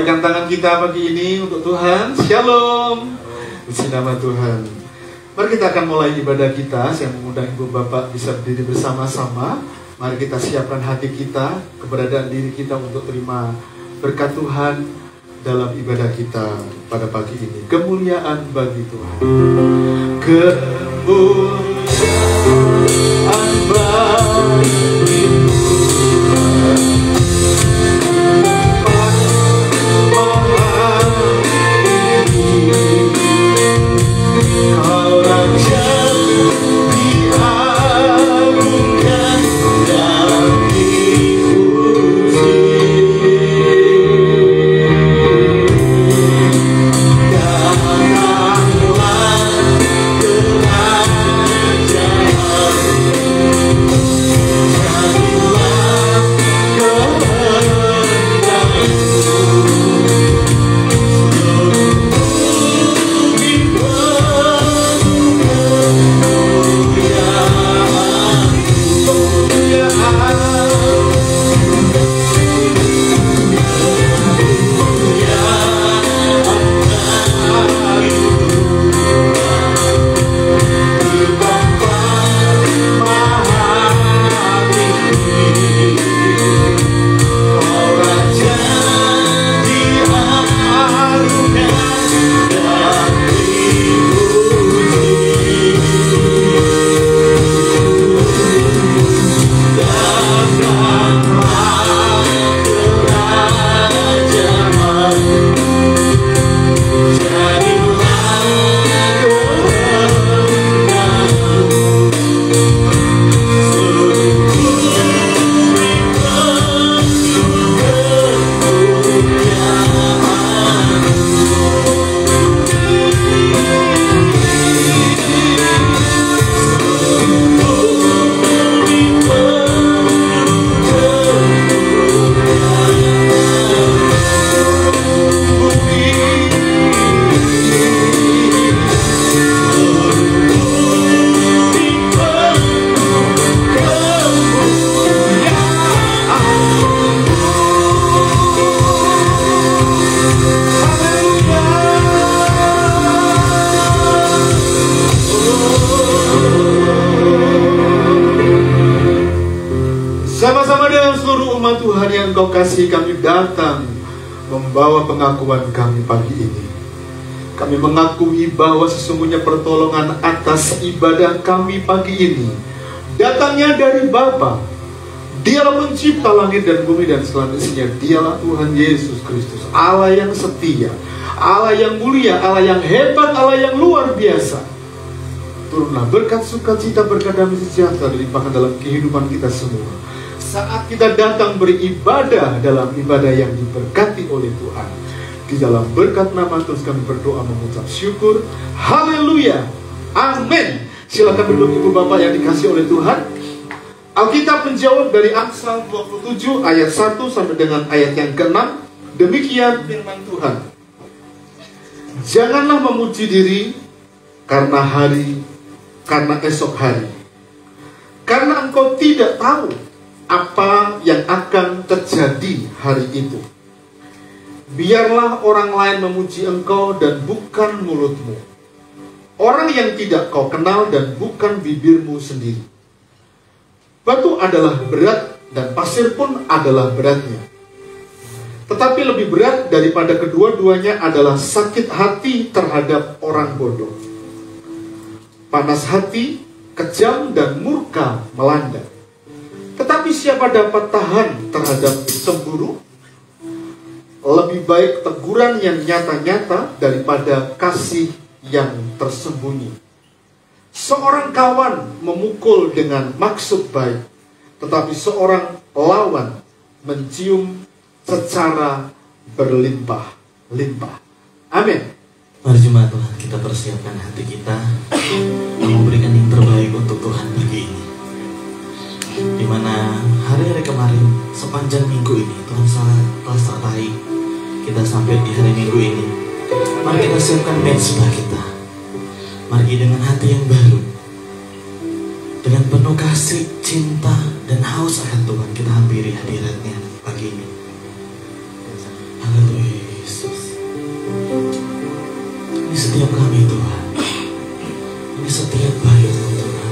lambaikan tangan kita pagi ini untuk Tuhan. Shalom. Puji nama Tuhan. Mari kita akan mulai ibadah kita. Saya mengundang Ibu Bapak bisa berdiri bersama-sama. Mari kita siapkan hati kita, keberadaan diri kita untuk terima berkat Tuhan dalam ibadah kita pada pagi ini. Kemuliaan bagi Tuhan. Kemuliaan bagi Tuhan. Kau Raja diagungkan dan dipuji. Datanglah kerajaan, jadilah Tuhan yang Kau kasih, kami datang membawa pengakuan kami pagi ini. Kami mengakui bahwa sesungguhnya pertolongan atas ibadah kami pagi ini datangnya dari Bapa. Dialah pencipta langit dan bumi dan segala isinya. Dialah Tuhan Yesus Kristus, Allah yang setia, Allah yang mulia, Allah yang hebat, Allah yang luar biasa. Turunlah berkat sukacita, berkat damai sejahtera dilimpahkan dalam kehidupan kita semua. Saat kita datang beribadah dalam ibadah yang diberkati oleh Tuhan. Di dalam berkat nama Tuhan kami berdoa mengucap syukur. Haleluya. Amin. Silakan duduk Ibu Bapak yang dikasih oleh Tuhan. Alkitab menjawab dari Amsal 27 ayat 1 sampai dengan ayat yang ke-6. Demikian firman Tuhan. Janganlah memuji diri karena esok hari. Karena engkau tidak tahu apa yang akan terjadi hari itu. Biarlah orang lain memuji engkau dan bukan mulutmu, orang yang tidak kau kenal dan bukan bibirmu sendiri. Batu adalah berat dan pasir pun adalah beratnya. Tetapi lebih berat daripada kedua-duanya adalah sakit hati terhadap orang bodoh. Panas hati, kejam dan murka melanda. Tetapi siapa dapat tahan terhadap cemburu? Lebih baik teguran yang nyata-nyata daripada kasih yang tersembunyi. Seorang kawan memukul dengan maksud baik, tetapi seorang lawan mencium secara berlimpah-limpah. Amin. Mari jemaat Tuhan, kita persiapkan hati kita memberikan yang terbaik untuk Tuhan pagi ini. Di mana hari-hari kemarin sepanjang minggu ini Tuhan telah sertai kita sampai di hari Minggu ini. Mari kita siapkan mensbah kita. Mari dengan hati yang baru, dengan penuh kasih, cinta, dan haus akan Tuhan, kita hampiri hadiratnya pagi ini. Haleluya. Ini setiap kami Tuhan, ini setiap bayi-Mu Tuhan.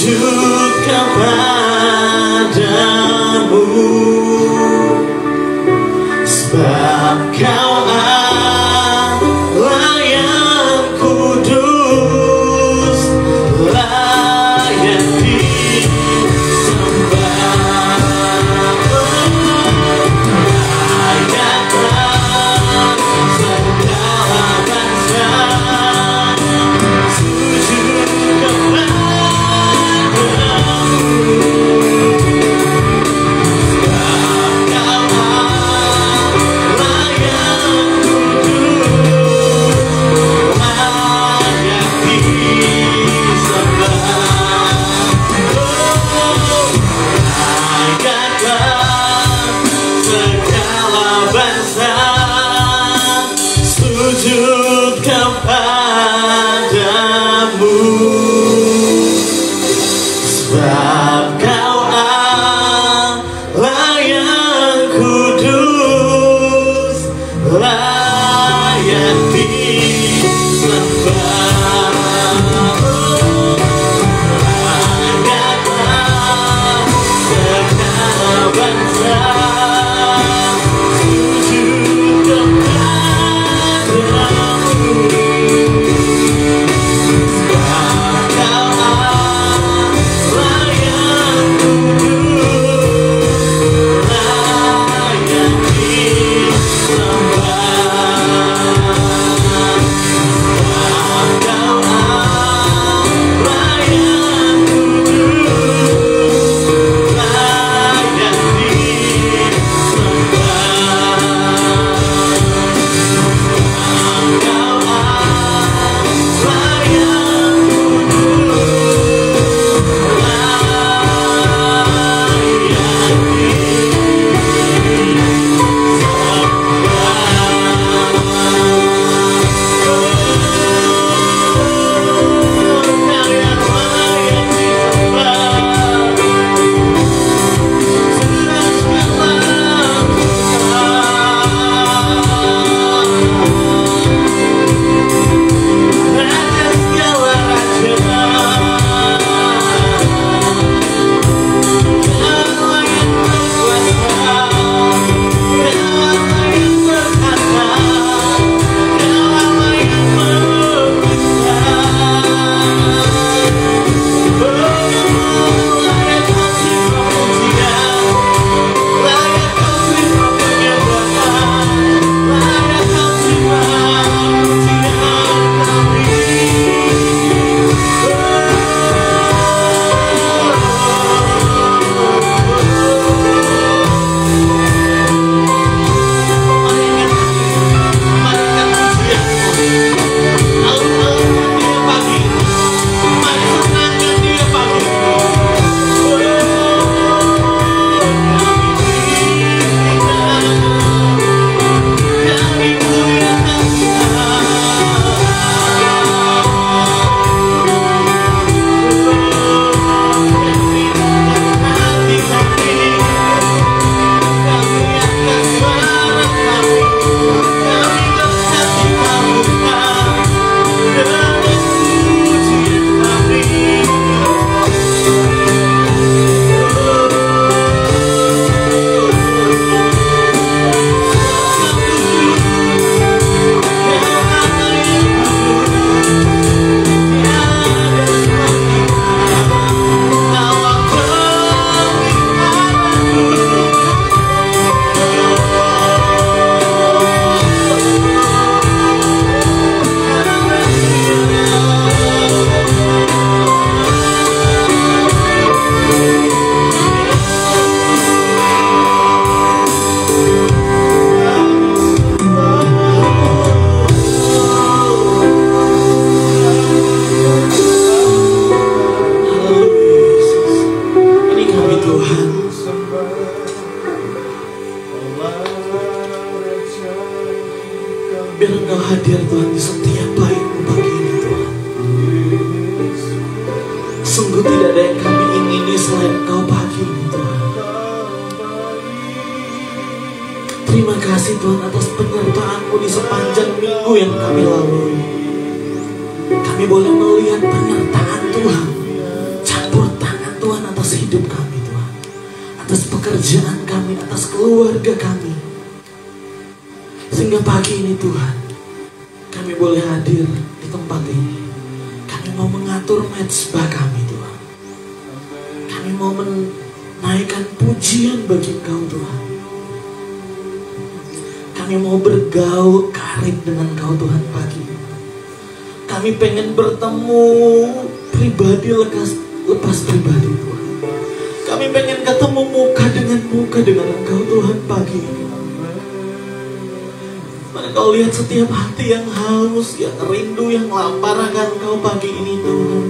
sujud kepadamu, sebab Kau Allah yang kudus, layak disembah. Layaklah segala bangsa sujud kepadamu, sebab Kau Allah yang kudus, layak disembah. Layaklah segala bangsa sujud kepadamu, sebab Kau Allah yang kudus, layak disembah. Layaklah segala bangsa sujud kepadamu, sebab Kau Allah yang kudus, layak disembah. Sebab Kau Allah yang kudus, layak Biar Engkau hadir Tuhan di setiap baik-Mu pagi ini Tuhan. Sungguh tidak ada yang kami ingini selain Engkau pagi ini Tuhan. Terima kasih Tuhan atas penyertaan-Mu di sepanjang minggu yang kami lalui. Kami boleh melihat penyertaan Tuhan campur hidup kami Tuhan, atas pekerjaan kami, atas keluarga kami. Sehingga pagi ini Tuhan, kami boleh hadir di tempat ini. Kami mau mengatur mezbah kami Tuhan. Kami mau menaikkan pujian bagi Engkau Tuhan. Kami mau bergaul karib dengan Engkau Tuhan pagi ini. Kami pengen bertemu pribadi lepas pribadi Tuhan. Kami pengen ketemu muka dengan Engkau Tuhan pagi ini. Maka Kau lihat setiap hati yang haus, yang rindu, yang lapar akan Kau pagi ini Tuhan.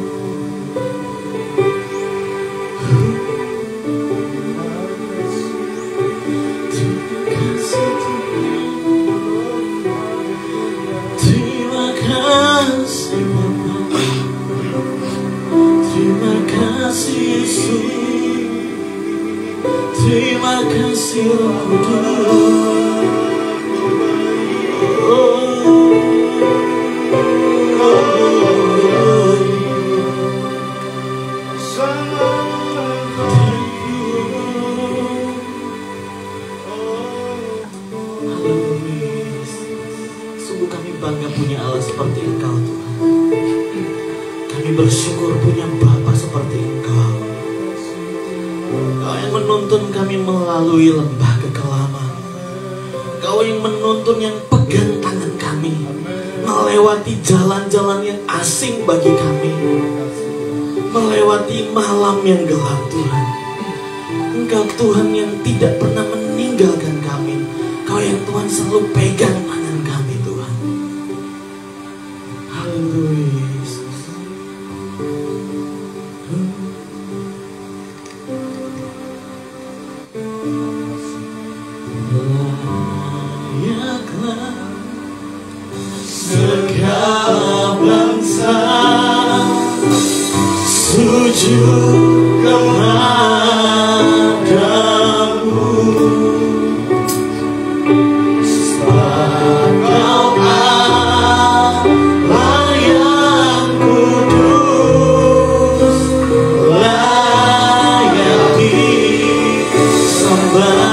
Terima kasih Bapa, terima kasih Yesus, terima kasih Roh Kudus. Sungguh kami bangga punya Allah seperti Engkau Tuhan. Kami bersyukur punya Bapa seperti Engkau. Kau yang menuntun kami melalui lembah kekelaman. Kau yang menuntun, yang pegang tangan kami melewati jalan-jalan yang asing bagi kami, melewati malam yang gelap Tuhan. Engkau Tuhan yang tidak pernah meninggalkan kami. Kau yang Tuhan selalu pegang tangan kami Tuhan. Haleluya Yesus. Layaklah segala bangsa sujud kepadamu, sebab Kau Allah yang kudus, layak disembah.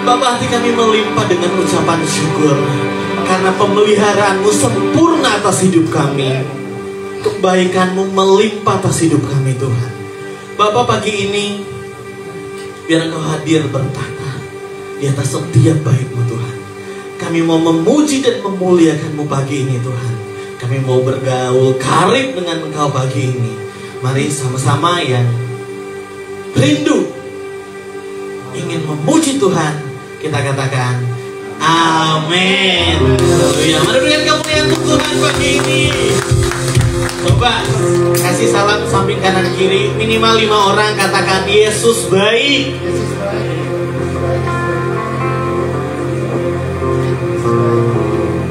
Bapa, hati kami melimpah dengan ucapan syukur karena pemeliharaanmu sempurna atas hidup kami. Kebaikanmu melimpah atas hidup kami Tuhan. Bapa, pagi ini biar Engkau hadir bertata di atas setiap baik-Mu Tuhan. Kami mau memuji dan memuliakan-Mu pagi ini Tuhan. Kami kami mau bergaul karib dengan Engkau pagi ini. Mari sama-sama yang rindu ingin memuji Tuhan, kita katakan amin. Haleluya. Mari berikan kemuliaan untuk Tuhan pagi ini. Coba kasih salam samping kanan kiri, minimal 5 orang, katakan Yesus baik.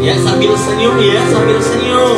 Ya, sambil senyum ya, sambil senyum.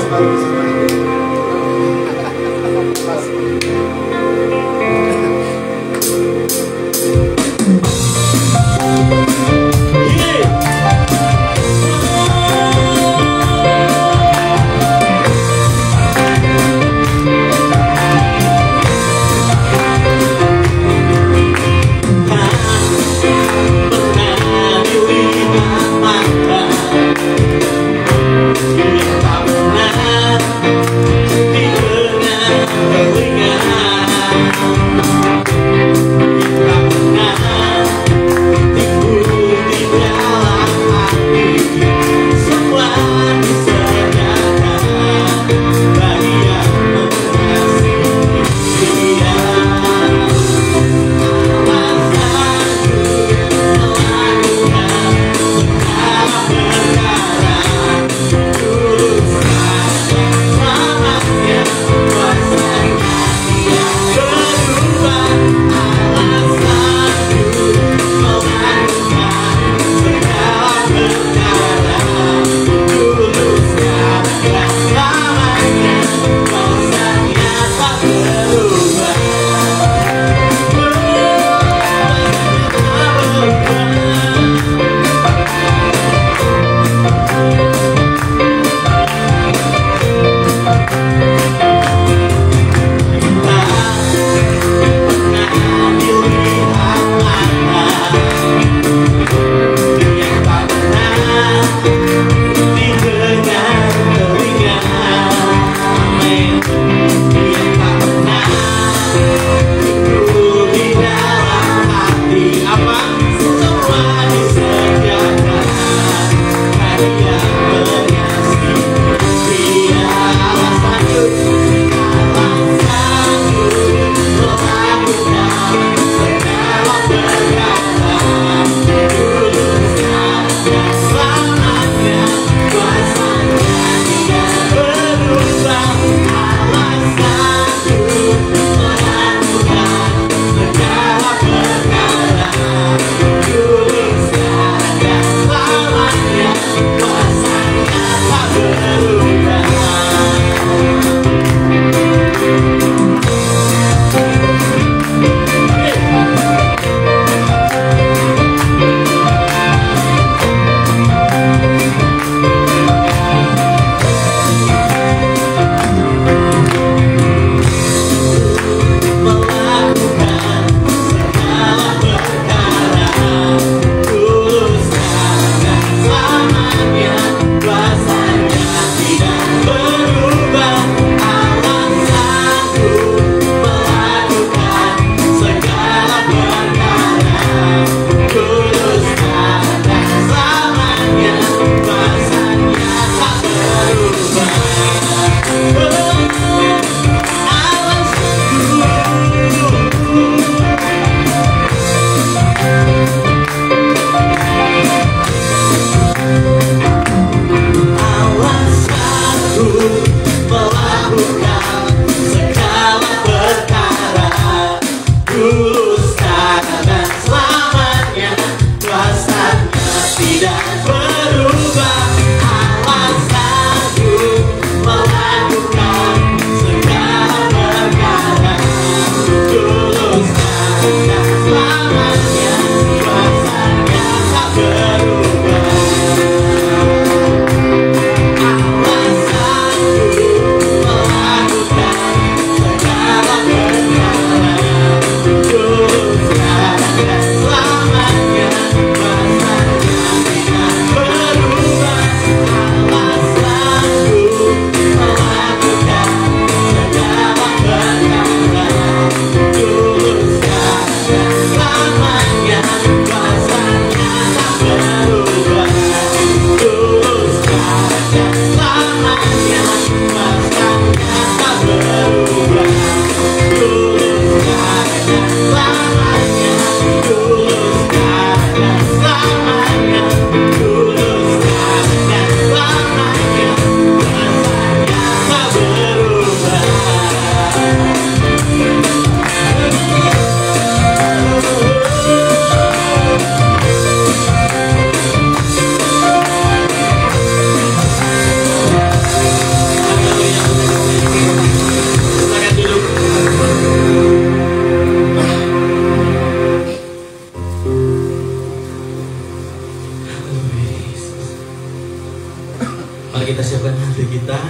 hati kita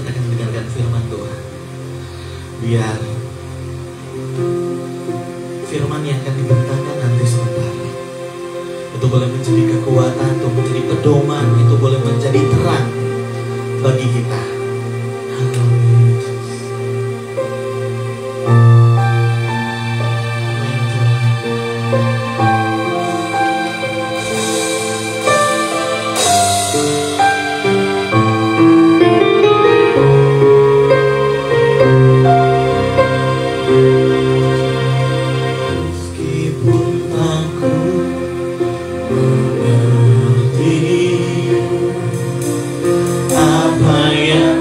akan mendengarkan firman Tuhan. Biar firman yang akan dibentangkan nanti sebentar itu boleh menjadi kekuatan, itu menjadi pedoman, itu boleh menjadi terang bagi kita. Apa yang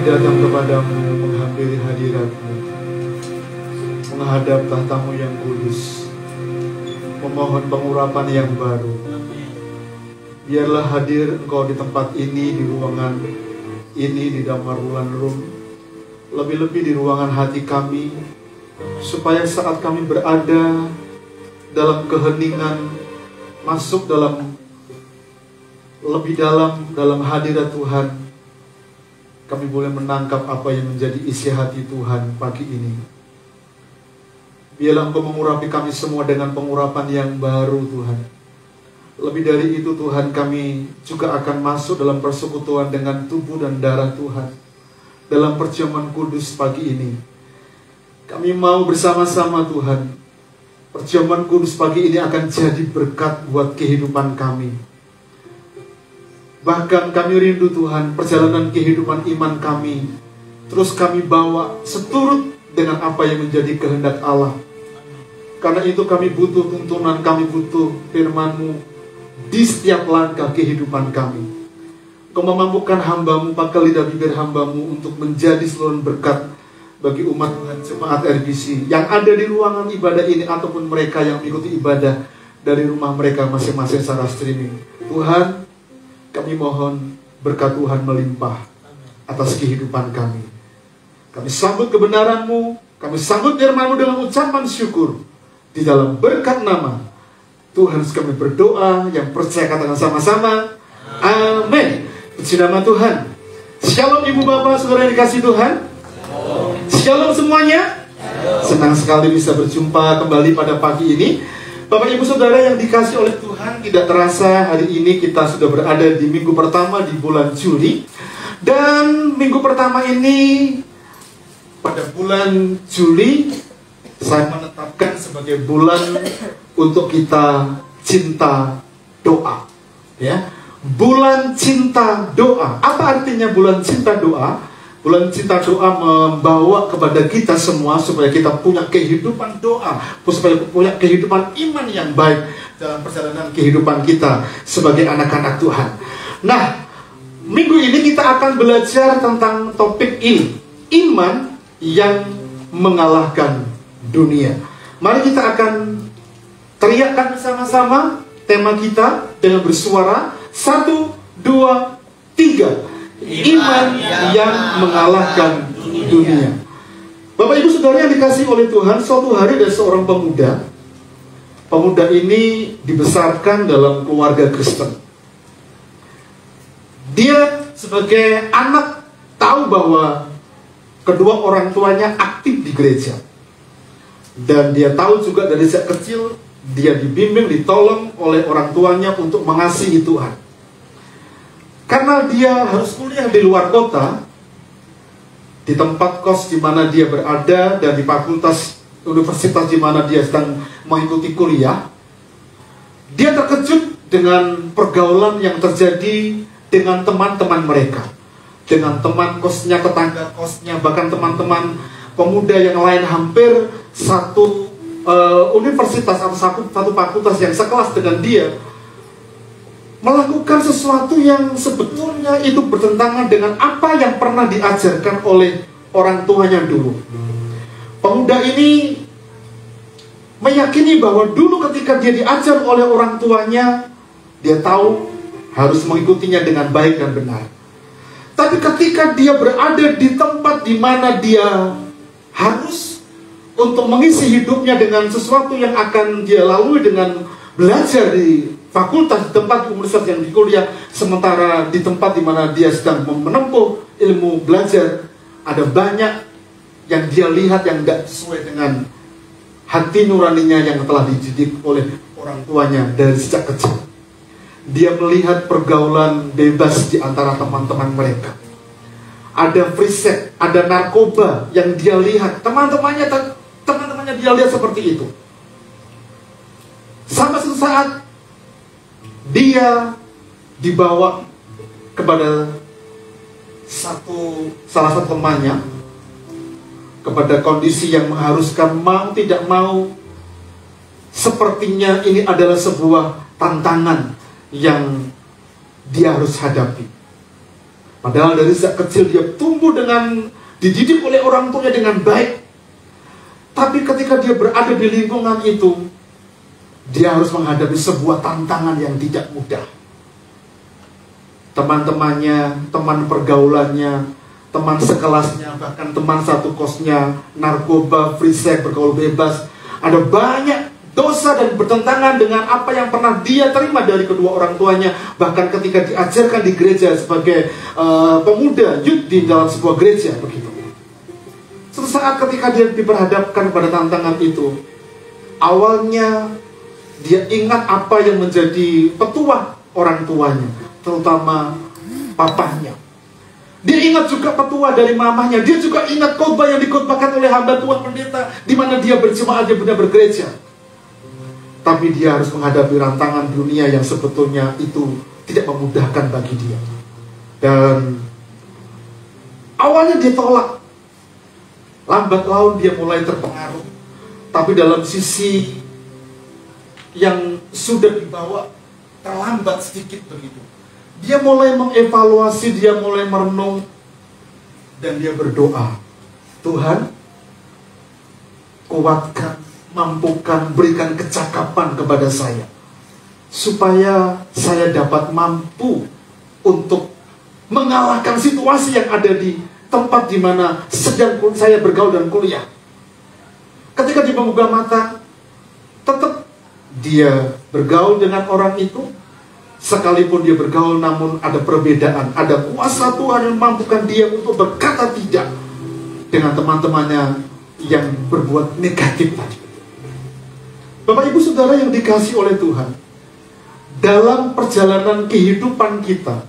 datang kepadamu, menghampiri hadirat-Mu, menghadap tahta-Mu yang kudus, memohon pengurapan yang baru. Biarlah hadir Engkau di tempat ini, di ruangan ini, di Damarulan Room, lebih-lebih di ruangan hati kami, supaya saat kami berada dalam keheningan, masuk lebih dalam hadirat Tuhan, kami boleh menangkap apa yang menjadi isi hati Tuhan pagi ini. Biarlah Engkau mengurapi kami semua dengan pengurapan yang baru, Tuhan. Lebih dari itu, Tuhan, kami juga akan masuk dalam persekutuan dengan tubuh dan darah Tuhan dalam perjamuan kudus pagi ini. Kami mau bersama-sama, Tuhan. Perjamuan kudus pagi ini akan jadi berkat buat kehidupan kami. Bahkan kami rindu, Tuhan, perjalanan kehidupan iman kami terus kami bawa seturut dengan apa yang menjadi kehendak Allah. Karena itu kami butuh tuntunan, kami butuh firman-Mu di setiap langkah kehidupan kami. Kau memampukan hamba-Mu, pakai lidah bibir hamba-Mu untuk menjadi seluruh berkat bagi umat Tuhan jemaat RBC yang ada di ruangan ibadah ini, ataupun mereka yang mengikuti ibadah dari rumah mereka masing-masing secara streaming. Tuhan, kami mohon berkat Tuhan melimpah atas kehidupan kami. Kami sambut kebenaran-Mu, kami sambut firman-Mu dengan ucapan syukur. Di dalam berkat nama Tuhan kami berdoa, yang percaya katakan sama-sama, amin. Puji nama Tuhan. Shalom ibu bapak saudara yang dikasih Tuhan. Shalom semuanya. Senang sekali bisa berjumpa kembali pada pagi ini. Bapak ibu saudara yang dikasih oleh Tuhan, tidak terasa hari ini kita sudah berada di minggu pertama di bulan Juli. Dan minggu pertama ini, pada bulan Juli, saya menetapkan sebagai bulan untuk kita cinta doa. Ya, bulan cinta doa. Apa artinya bulan cinta doa? Bulan cinta doa membawa kepada kita semua supaya kita punya kehidupan doa, supaya punya kehidupan iman yang baik dalam perjalanan kehidupan kita sebagai anak-anak Tuhan. Nah, minggu ini kita akan belajar tentang topik ini, iman yang mengalahkan dunia. Mari kita akan teriakkan bersama-sama tema kita dengan bersuara 1, 2, 3. Iman yang mengalahkan dunia. Bapak ibu saudara yang dikasih oleh Tuhan, suatu hari ada seorang pemuda. Pemuda ini dibesarkan dalam keluarga Kristen. Dia sebagai anak tahu bahwa kedua orang tuanya aktif di gereja. Dan dia tahu juga dari sejak kecil dia dibimbing, ditolong oleh orang tuanya untuk mengasihi Tuhan. Karena dia harus kuliah di luar kota, di tempat kos di mana dia berada dan di fakultas universitas di mana dia sedang mengikuti kuliah, dia terkejut dengan pergaulan yang terjadi dengan teman-teman mereka, dengan teman kosnya, tetangga kosnya, bahkan teman-teman pemuda yang lain hampir satu universitas atau satu fakultas yang sekelas dengan dia, melakukan sesuatu yang sebetulnya itu bertentangan dengan apa yang pernah diajarkan oleh orang tuanya dulu. Pemuda ini meyakini bahwa dulu ketika dia diajar oleh orang tuanya, dia tahu harus mengikutinya dengan baik dan benar. Tapi ketika dia berada di tempat di mana dia harus untuk mengisi hidupnya dengan sesuatu yang akan dia lalui dengan belajar di fakultas, di tempat universitas yang dikuliah, sementara di tempat di mana dia sedang menempuh ilmu belajar, ada banyak yang dia lihat yang tidak sesuai dengan hati nuraninya yang telah dididik oleh orang tuanya dari sejak kecil. Dia melihat pergaulan bebas di antara teman-teman mereka. Ada free sex, ada narkoba yang dia lihat. Teman-temannya dia lihat seperti itu. Sampai suatu saat dia dibawa kepada salah satu temannya, kepada kondisi yang mengharuskan mau tidak mau, sepertinya ini adalah sebuah tantangan yang dia harus hadapi. Padahal dari sejak kecil dia tumbuh dididik oleh orang tuanya dengan baik. Tapi ketika dia berada di lingkungan itu, dia harus menghadapi sebuah tantangan yang tidak mudah. Teman-temannya, teman pergaulannya, teman sekelasnya, bahkan teman satu kosnya, narkoba, free sex, bergaul bebas. Ada banyak dosa dan bertentangan dengan apa yang pernah dia terima dari kedua orang tuanya. Bahkan ketika diajarkan di gereja sebagai pemuda, youth di dalam sebuah gereja, begitu. Suatu saat ketika dia diperhadapkan pada tantangan itu, awalnya dia ingat apa yang menjadi petuah orang tuanya, terutama papahnya. Dia ingat juga petua dari mamahnya. Dia juga ingat khotbah yang dikhotbahkan oleh hamba Tuhan pendeta, di mana dia berjemaat, dia benar bergereja. Tapi dia harus menghadapi rantangan dunia yang sebetulnya itu tidak memudahkan bagi dia. Dan awalnya dia tolak. Lambat laun dia mulai terpengaruh. Tapi dalam sisi yang sudah dibawa terlambat sedikit begitu. Dia mulai mengevaluasi, dia mulai merenung, dan dia berdoa, Tuhan, kuatkan, mampukan, berikan kecakapan kepada saya, supaya saya dapat mampu untuk mengalahkan situasi yang ada di tempat di mana sedang saya bergaul dan kuliah. Ketika dia membuka mata, tetap dia bergaul dengan orang itu. Sekalipun dia bergaul, namun ada perbedaan. Ada kuasa Tuhan yang mampukan dia untuk berkata tidak dengan teman-temannya yang berbuat negatif tadi. Bapak Ibu Saudara yang dikasihi oleh Tuhan, dalam perjalanan kehidupan kita,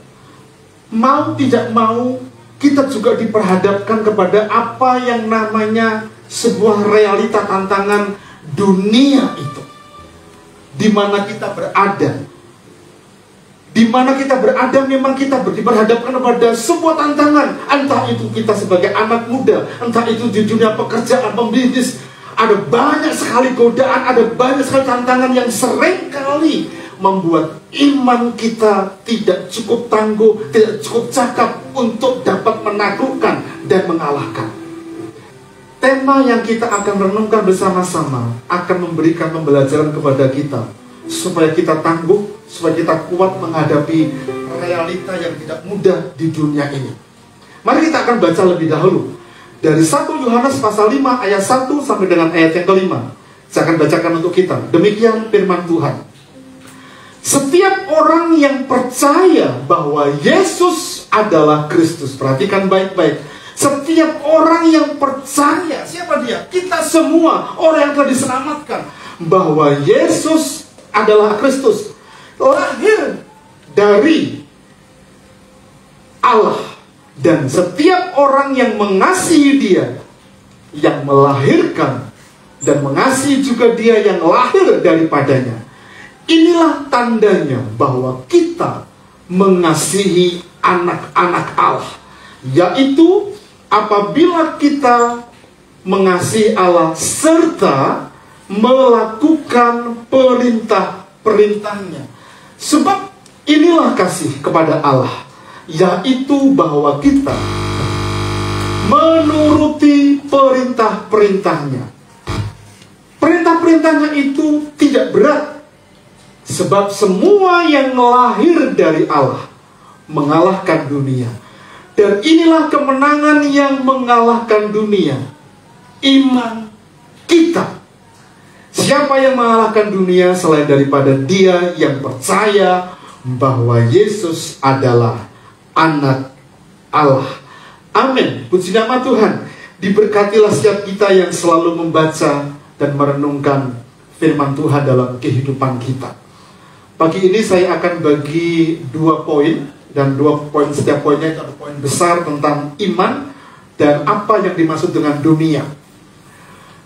mau tidak mau, kita juga diperhadapkan kepada apa yang namanya sebuah realita tantangan dunia itu. Di mana kita berada. Di mana kita berada memang kita diperhadapkan kepada sebuah tantangan. Entah itu kita sebagai anak muda, entah itu di dunia pekerjaan, pembisnis. Ada banyak sekali godaan, ada banyak sekali tantangan yang seringkali membuat iman kita tidak cukup tangguh, tidak cukup cakap untuk dapat menaklukkan dan mengalahkan. Tema yang kita akan renungkan bersama-sama akan memberikan pembelajaran kepada kita, supaya kita tangguh, supaya kita kuat menghadapi realita yang tidak mudah di dunia ini. Mari kita akan baca lebih dahulu dari 1 Yohanes pasal 5 ayat 1 sampai dengan ayat yang kelima. Saya akan bacakan untuk kita. Demikian firman Tuhan. Setiap orang yang percaya bahwa Yesus adalah Kristus, perhatikan baik-baik. Setiap orang yang percaya, siapa dia? Kita semua, orang yang telah diselamatkan, bahwa Yesus adalah Kristus, lahir dari Allah. Dan setiap orang yang mengasihi dia, yang melahirkan dan mengasihi juga dia yang lahir daripadanya, inilah tandanya bahwa kita mengasihi anak-anak Allah, yaitu apabila kita mengasihi Allah serta melakukan perintah-perintahnya. Sebab inilah kasih kepada Allah, yaitu bahwa kita menuruti perintah-perintahnya. Perintah-perintahnya itu tidak berat, sebab semua yang lahir dari Allah mengalahkan dunia. Dan inilah kemenangan yang mengalahkan dunia, iman kita. Siapa yang mengalahkan dunia selain daripada dia yang percaya bahwa Yesus adalah anak Allah. Amin. Puji nama Tuhan. Diberkatilah setiap kita yang selalu membaca dan merenungkan firman Tuhan dalam kehidupan kita. Pagi ini saya akan bagi 2 poin. Dan 2 poin, setiap poinnya itu ada poin besar tentang iman dan apa yang dimaksud dengan dunia.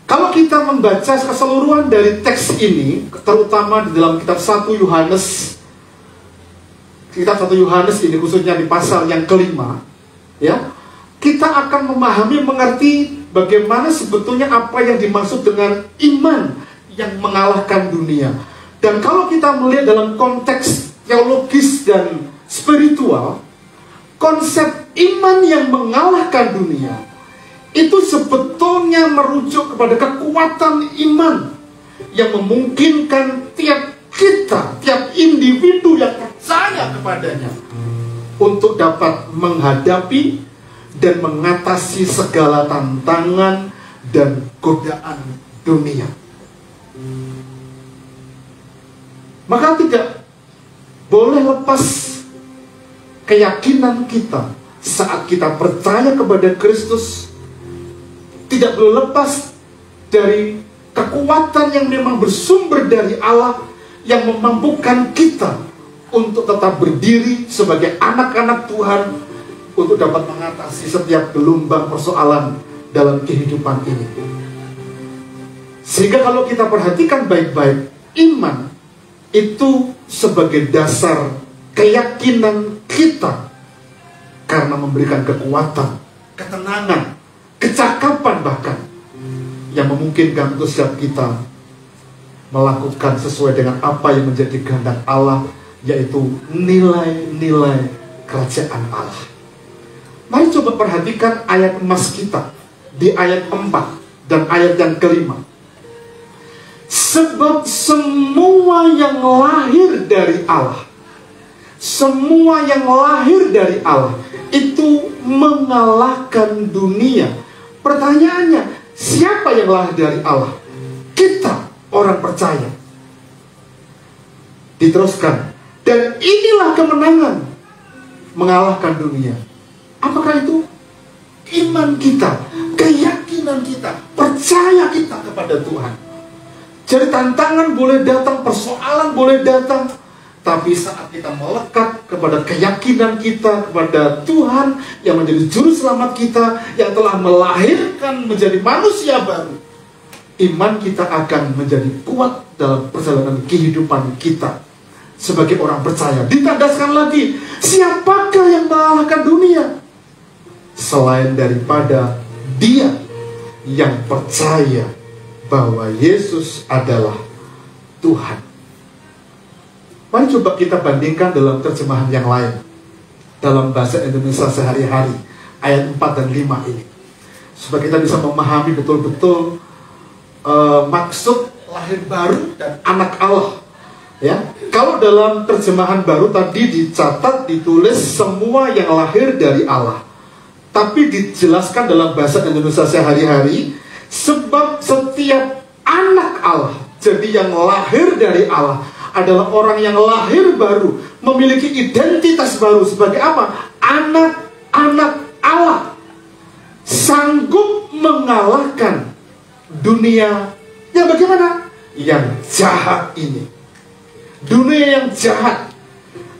Kalau kita membaca keseluruhan dari teks ini, terutama di dalam kitab 1 Yohanes, kitab 1 Yohanes ini khususnya di pasal yang kelima, ya, kita akan memahami, mengerti bagaimana sebetulnya apa yang dimaksud dengan iman yang mengalahkan dunia. Dan kalau kita melihat dalam konteks teologis dan spiritual, konsep iman yang mengalahkan dunia itu sebetulnya merujuk kepada kekuatan iman yang memungkinkan tiap kita, tiap individu yang percaya kepadanya untuk dapat menghadapi dan mengatasi segala tantangan dan godaan dunia. Maka tidak boleh lepas keyakinan kita saat kita percaya kepada Kristus. Tidak boleh lepas dari kekuatan yang memang bersumber dari Allah yang memampukan kita untuk tetap berdiri sebagai anak-anak Tuhan untuk dapat mengatasi setiap gelombang persoalan dalam kehidupan ini. Sehingga kalau kita perhatikan baik-baik, iman itu sebagai dasar keyakinan kita karena memberikan kekuatan, ketenangan, kecakapan bahkan yang memungkinkan untuk setiap kita melakukan sesuai dengan apa yang menjadi kehendak Allah, yaitu nilai-nilai kerajaan Allah. Mari coba perhatikan ayat emas kita di ayat 4 dan ayat yang kelima. Sebab semua yang lahir dari Allah, semua yang lahir dari Allah itu mengalahkan dunia. Pertanyaannya, siapa yang lahir dari Allah? Kita, orang percaya. Diteruskan, dan inilah kemenangan mengalahkan dunia. Apakah itu? Iman kita, keyakinan kita, percaya kita kepada Tuhan. Jadi tantangan boleh datang, persoalan boleh datang, tapi saat kita melekat kepada keyakinan kita kepada Tuhan yang menjadi juru selamat kita, yang telah melahirkan menjadi manusia baru, iman kita akan menjadi kuat dalam perjalanan kehidupan kita sebagai orang percaya. Ditandaskan lagi, siapakah yang mengalahkan dunia selain daripada dia yang percaya bahwa Yesus adalah Tuhan. Mari coba kita bandingkan dalam terjemahan yang lain, dalam bahasa Indonesia sehari-hari, ayat 4 dan 5 ini, supaya kita bisa memahami betul-betul maksud lahir baru dan anak Allah. Ya, kalau dalam terjemahan baru tadi dicatat, ditulis semua yang lahir dari Allah, tapi dijelaskan dalam bahasa Indonesia sehari-hari, sebab setiap anak Allah, jadi yang lahir dari Allah adalah orang yang lahir baru, memiliki identitas baru sebagai apa? Anak-anak Allah, sanggup mengalahkan dunia yang bagaimana? Yang jahat ini, dunia yang jahat.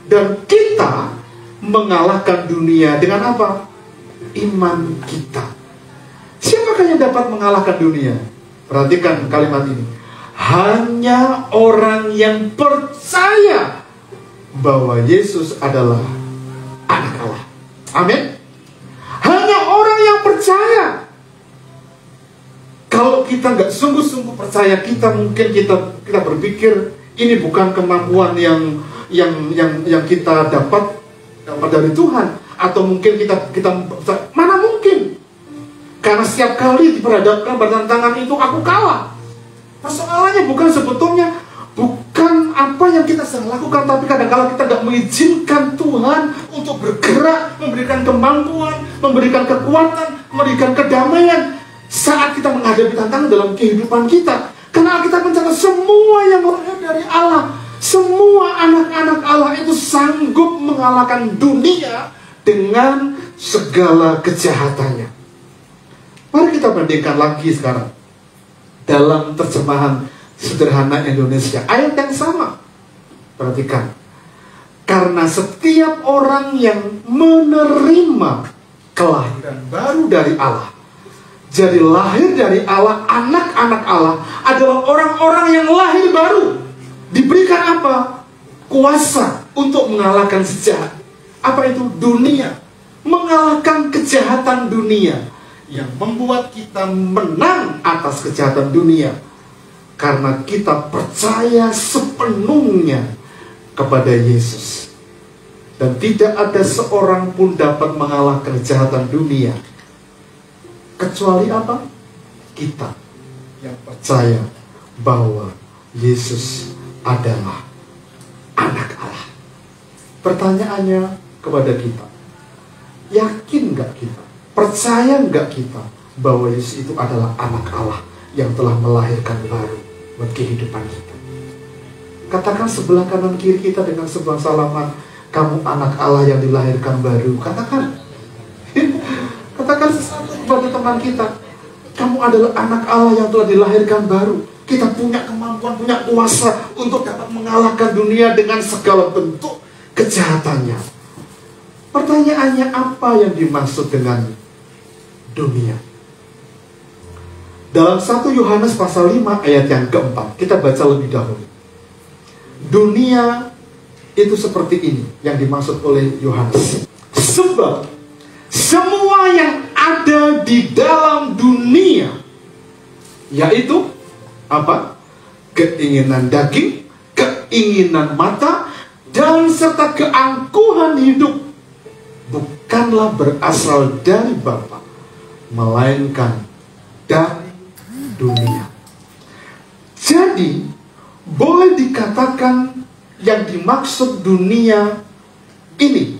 Dan kita mengalahkan dunia dengan apa? Iman kita. Siapakah yang dapat mengalahkan dunia? Perhatikan kalimat ini. Hanya orang yang percaya bahwa Yesus adalah anak Allah. Amin. Hanya orang yang percaya. Kalau kita nggak sungguh-sungguh percaya, kita mungkin kita berpikir ini bukan kemampuan yang kita dapat dari Tuhan, atau mungkin kita mana mungkin? Karena setiap kali diperhadapkan pada tantangan itu aku kalah. Persoalannya bukan apa yang kita sedang lakukan, tapi kadang-kala kita tidak mengizinkan Tuhan untuk bergerak, memberikan kemampuan, memberikan kekuatan, memberikan kedamaian saat kita menghadapi tantangan dalam kehidupan kita. Karena kita mencatat semua yang lahir dari Allah, semua anak-anak Allah itu sanggup mengalahkan dunia dengan segala kejahatannya. Mari kita bandingkan lagi sekarang dalam terjemahan sederhana Indonesia, ayat yang sama. Perhatikan, karena setiap orang yang menerima kelahiran baru dari Allah, jadi lahir dari Allah, anak-anak Allah adalah orang-orang yang lahir baru, diberikan apa? Kuasa untuk mengalahkan sejahat. Apa itu? Dunia. Mengalahkan kejahatan dunia, yang membuat kita menang atas kejahatan dunia karena kita percaya sepenuhnya kepada Yesus. Dan tidak ada seorang pun dapat mengalahkan kejahatan dunia. Kecuali apa? Kita yang percaya bahwa Yesus adalah anak Allah. Pertanyaannya kepada kita, yakin gak kita? Percaya gak kita bahwa Yesus itu adalah anak Allah yang telah melahirkan baru buat kehidupan kita? Katakan sebelah kanan kiri kita dengan sebelah salaman, kamu anak Allah yang dilahirkan baru. Katakan. Katakan sesuatu kepada teman kita, kamu adalah anak Allah yang telah dilahirkan baru. Kita punya kemampuan, punya kuasa untuk dapat mengalahkan dunia dengan segala bentuk kejahatannya. Pertanyaannya, apa yang dimaksud dengan dunia? Dalam 1 Yohanes pasal 5 ayat yang keempat, kita baca lebih dahulu. Dunia itu seperti ini yang dimaksud oleh Yohanes. Sebab semua yang ada di dalam dunia, yaitu apa? Keinginan daging, keinginan mata, dan serta keangkuhan hidup, bukanlah berasal dari Bapa, melainkan dari dunia. Jadi boleh dikatakan yang dimaksud dunia ini,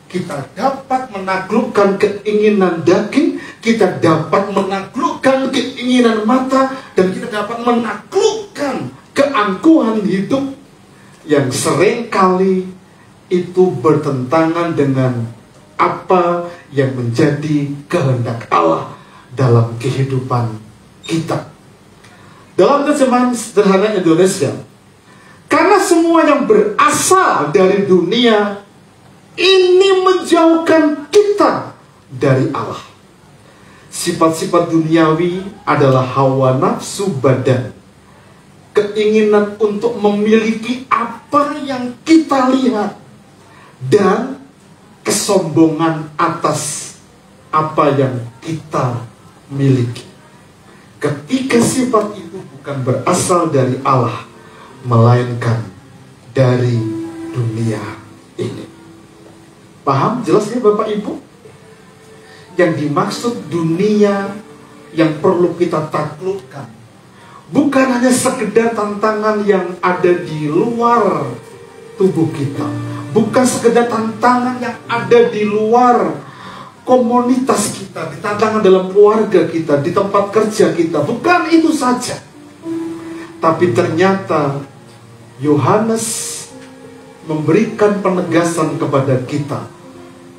kita dapat menaklukkan keinginan daging, kita dapat menaklukkan keinginan mata, dan kita dapat menaklukkan keangkuhan hidup yang seringkali itu bertentangan dengan apa yang menjadi kehendak Allah dalam kehidupan kita. Dalam terjemahan sederhana Indonesia, karena semua yang berasal dari dunia ini menjauhkan kita dari Allah. Sifat-sifat duniawi adalah hawa nafsu badan, keinginan untuk memiliki apa yang kita lihat, dan kesombongan atas apa yang kita miliki. Ketika sifat itu bukan berasal dari Allah, melainkan dari dunia ini. Paham? Jelas ya Bapak Ibu? Yang dimaksud dunia yang perlu kita taklukkan bukan hanya sekedar tantangan yang ada di luar tubuh kita, bukan sekedar tantangan yang ada di luar komunitas kita, di tantangan dalam keluarga kita, di tempat kerja kita. Bukan itu saja. Tapi ternyata Yohanes memberikan penegasan kepada kita.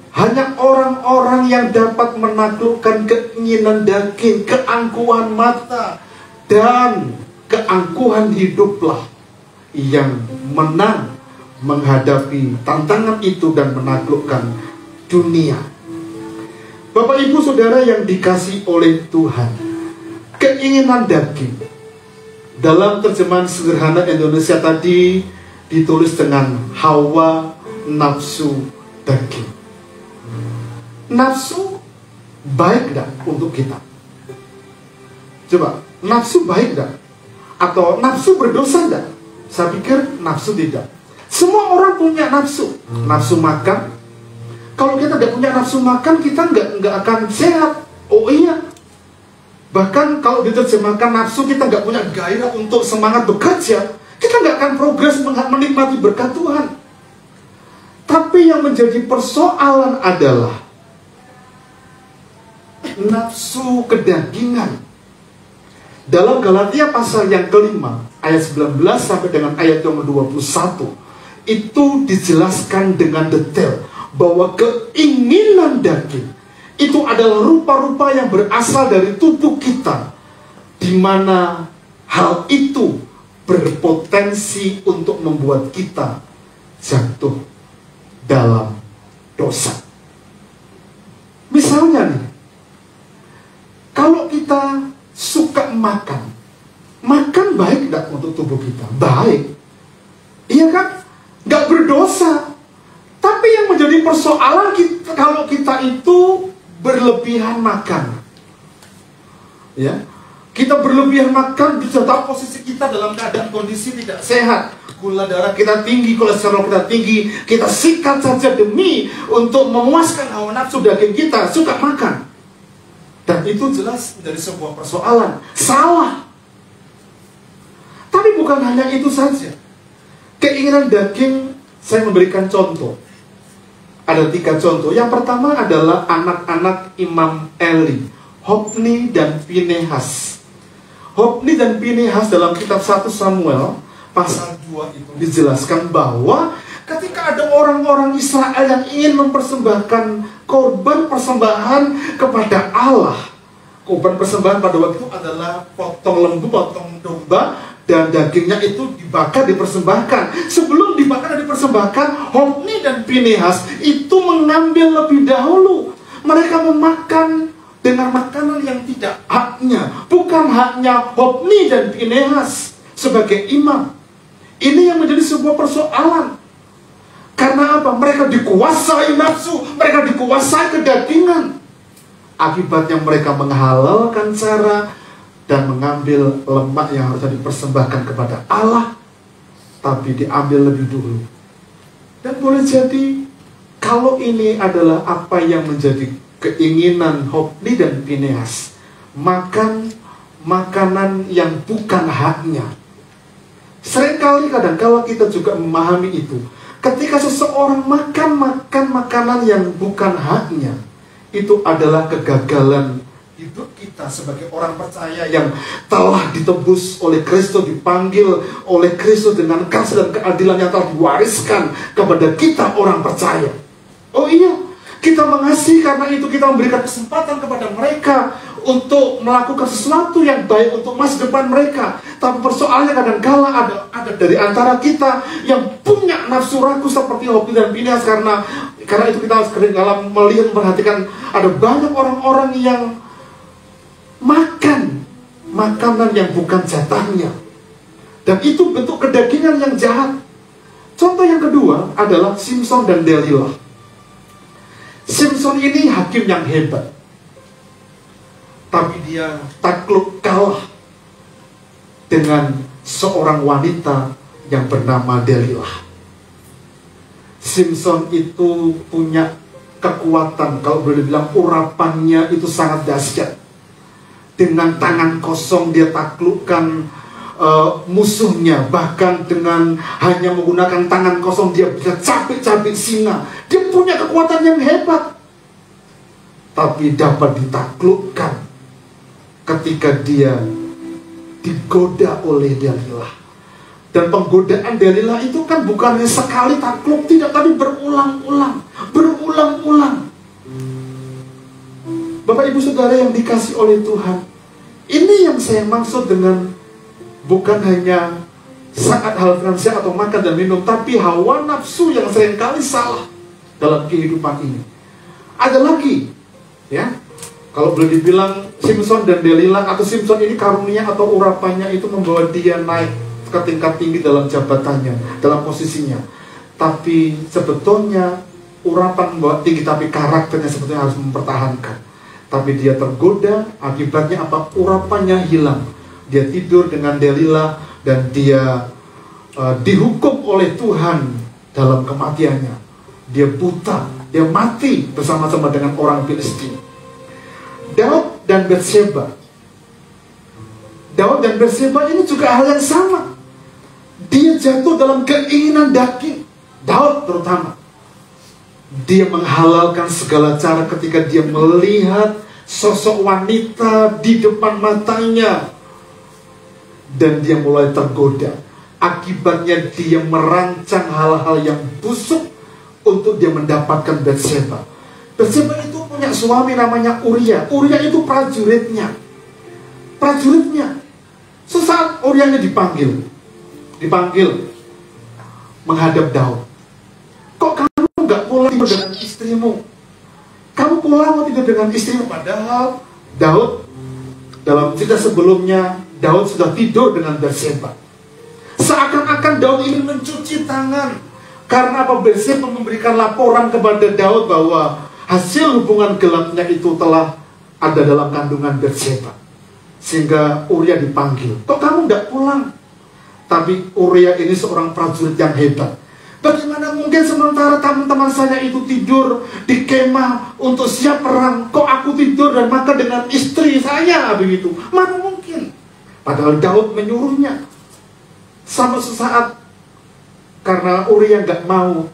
Hanya orang-orang yang dapat menaklukkan keinginan daging, keangkuhan mata, dan keangkuhan hiduplah yang menang menghadapi tantangan itu dan menaklukkan dunia. Bapak Ibu Saudara yang dikasihi oleh Tuhan, keinginan daging dalam terjemahan sederhana Indonesia tadi ditulis dengan hawa nafsu daging. Nafsu baik gak untuk kita? Coba, nafsu baik gak? Atau nafsu berdosa gak? Saya pikir nafsu tidak. Semua orang punya nafsu. Nafsu makan. Kalau kita tidak punya nafsu makan, kita nggak akan sehat. Oh iya. Bahkan kalau diterjemahkan nafsu, kita nggak punya gairah untuk semangat bekerja, kita nggak akan progres menikmati berkat Tuhan. Tapi yang menjadi persoalan adalah nafsu kedagingan. Dalam Galatia pasal yang kelima, ayat 19 sampai dengan ayat yang 21, itu dijelaskan dengan detail bahwa keinginan daging itu adalah rupa-rupa yang berasal dari tubuh kita, di mana hal itu berpotensi untuk membuat kita jatuh dalam dosa. Misalnya nih, kalau kita suka makan baik gak untuk tubuh kita? Baik. Iya kan? Gak berdosa. Tapi yang menjadi persoalan kita, kalau kita itu berlebihan makan. Ya, kita berlebihan makan, bisa tahu posisi kita dalam keadaan kondisi tidak sehat. gula darah kita tinggi, kolesterol kita tinggi, kita sikat saja demi untuk memuaskan hawa nafsu daging kita, suka makan. Dan itu jelas dari sebuah persoalan, salah. Tapi bukan hanya itu saja. Keinginan daging, saya memberikan contoh. Ada 3 contoh. Yang pertama adalah anak-anak Imam Eli, Hofni dan Pinehas. Hofni dan Pinehas dalam kitab 1 Samuel pasal 2 itu dijelaskan bahwa ketika ada orang-orang Israel yang ingin mempersembahkan korban persembahan kepada Allah. Korban persembahan pada waktu itu adalah potong lembu, potong domba, dan dagingnya itu dibakar, dipersembahkan. Sebelum dibakar dan dipersembahkan, Hofni dan Pinehas itu mengambil lebih dahulu. Mereka memakan dengan makanan yang tidak haknya. Bukan haknya Hofni dan Pinehas sebagai imam. Ini yang menjadi sebuah persoalan. Karena apa? Mereka dikuasai nafsu, mereka dikuasai kedagingan. Akibatnya mereka menghalalkan cara dan mengambil lemak yang harusnya dipersembahkan kepada Allah, tapi diambil lebih dulu. Dan boleh jadi kalau ini adalah apa yang menjadi keinginan Hofni dan Pinehas, makan makanan yang bukan haknya. Seringkali kadang-kala kita juga memahami itu. Ketika seseorang makan makanan yang bukan haknya, itu adalah kegagalan hidup kita sebagai orang percaya yang telah ditebus oleh Kristus, dipanggil oleh Kristus dengan kasih dan keadilan yang telah diwariskan kepada kita orang percaya. Oh iya, kita mengasihi, karena itu kita memberikan kesempatan kepada mereka untuk melakukan sesuatu yang baik untuk masa depan mereka. Tapi persoalannya kadang-kala ada dari antara kita yang punya nafsu rakus seperti Hofni dan Pinehas, karena itu kita harus dalam melihat, memperhatikan ada banyak orang-orang yang makan makanan yang bukan jatahnya, dan itu bentuk kedagingan yang jahat. Contoh yang kedua adalah Simson dan Delilah. Simson ini hakim yang hebat, tapi dia takluk kalah dengan seorang wanita yang bernama Delilah. Simson itu punya kekuatan, kalau boleh dibilang urapannya itu sangat dahsyat. Dengan tangan kosong dia taklukkan musuhnya. Bahkan dengan hanya menggunakan tangan kosong dia bisa cabik-cabik singa. Dia punya kekuatan yang hebat, tapi dapat ditaklukkan ketika dia digoda oleh Delilah. Dan penggodaan Delilah itu kan bukannya sekali takluk, tidak, tapi berulang-ulang. Bapak ibu saudara yang dikasih oleh Tuhan, ini yang saya maksud dengan bukan hanya saat hal finansial atau makan dan minum, tapi hawa nafsu yang seringkali salah dalam kehidupan ini. Ada lagi, ya, kalau boleh dibilang Simson dan Delilah, atau Simson ini karunia atau urapannya itu membawa dia naik ke tingkat tinggi dalam jabatannya, dalam posisinya. Tapi sebetulnya urapan membawa tinggi, tapi karakternya sebetulnya harus mempertahankan. Tapi dia tergoda, akibatnya apa? Urapannya hilang. Dia tidur dengan Delilah dan dia dihukum oleh Tuhan dalam kematiannya. Dia buta, dia mati bersama-sama dengan orang Filistin. Daud dan Batseba. Daud dan Batseba ini juga hal yang sama. Dia jatuh dalam keinginan daging. Daud terutama, dia menghalalkan segala cara ketika dia melihat sosok wanita di depan matanya, dan dia mulai tergoda. Akibatnya dia merancang hal-hal yang busuk untuk dia mendapatkan Batseba. Batseba itu punya suami namanya Uria. Uria itu prajuritnya. Sesaat Urianya dipanggil menghadap Daud. Kok kamu gak pulang tidur dengan istrimu? Kamu pulang mau tidur dengan istrimu? Padahal Daud, dalam cerita sebelumnya, Daud sudah tidur dengan Batseba. Seakan-akan Daud ingin mencuci tangan. Karena apa? Batseba memberikan laporan kepada Daud bahwa hasil hubungan gelapnya itu telah ada dalam kandungan Batseba. Sehingga Uria dipanggil. Kok kamu gak pulang? Tapi Uria ini seorang prajurit yang hebat. Bagaimana mungkin sementara teman-teman saya itu tidur di kemah untuk siap perang, kok aku tidur dan makan dengan istri saya begitu? Mana mungkin? Padahal Daud menyuruhnya. Sampai sesaat karena Uria nggak mau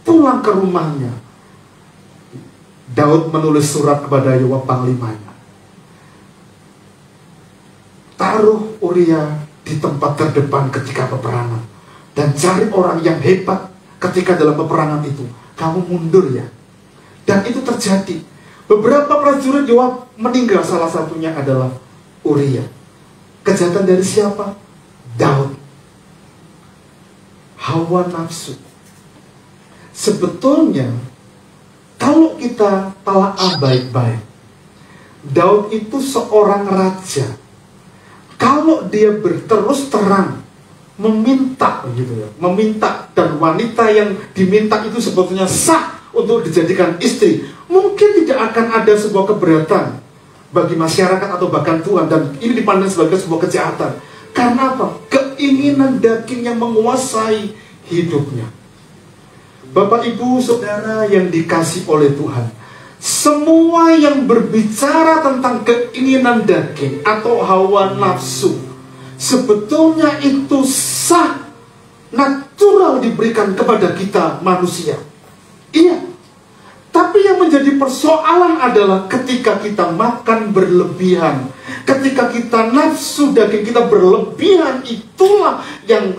pulang ke rumahnya, Daud menulis surat kepada Yoab panglimanya. Taruh Uria di tempat terdepan ketika peperangan dan cari orang yang hebat ketika dalam peperangan itu. Kamu mundur ya. Dan itu terjadi. Beberapa prajurit Yoab meninggal, salah satunya adalah Uria. Kejahatan dari siapa? Daud. Hawa nafsu. Sebetulnya kalau kita telaah baik-baik, Daud itu seorang raja. Kalau dia berterus terang meminta gitu ya, meminta, dan wanita yang diminta itu sebetulnya sah untuk dijadikan istri, mungkin tidak akan ada sebuah keberatan bagi masyarakat atau bahkan Tuhan, dan ini dipandang sebagai sebuah kejahatan. Karena apa? Keinginan daging yang menguasai hidupnya. Bapak, Ibu, Saudara yang dikasih oleh Tuhan, semua yang berbicara tentang keinginan daging atau hawa nafsu, sebetulnya itu sah, natural diberikan kepada kita manusia. Iya. Tapi yang menjadi persoalan adalah ketika kita makan berlebihan, ketika kita nafsu daging kita berlebihan, itulah yang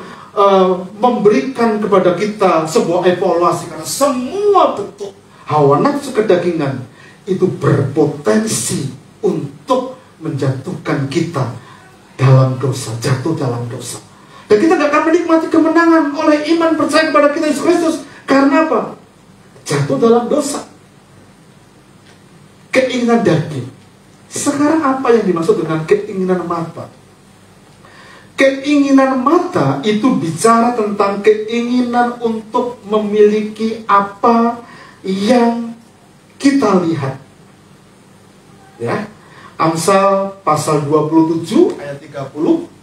memberikan kepada kita sebuah evaluasi. Karena semua bentuk hawa nafsu kedagingan itu berpotensi untuk menjatuhkan kita dalam dosa, jatuh dalam dosa. Dan kita tidak akan menikmati kemenangan oleh iman percaya kepada kita Yesus Kristus. Karena apa? Jatuh dalam dosa. Keinginan daging. Sekarang apa yang dimaksud dengan keinginan mata? Keinginan mata itu bicara tentang keinginan untuk memiliki apa yang kita lihat. Ya. Amsal pasal 27 ayat 30.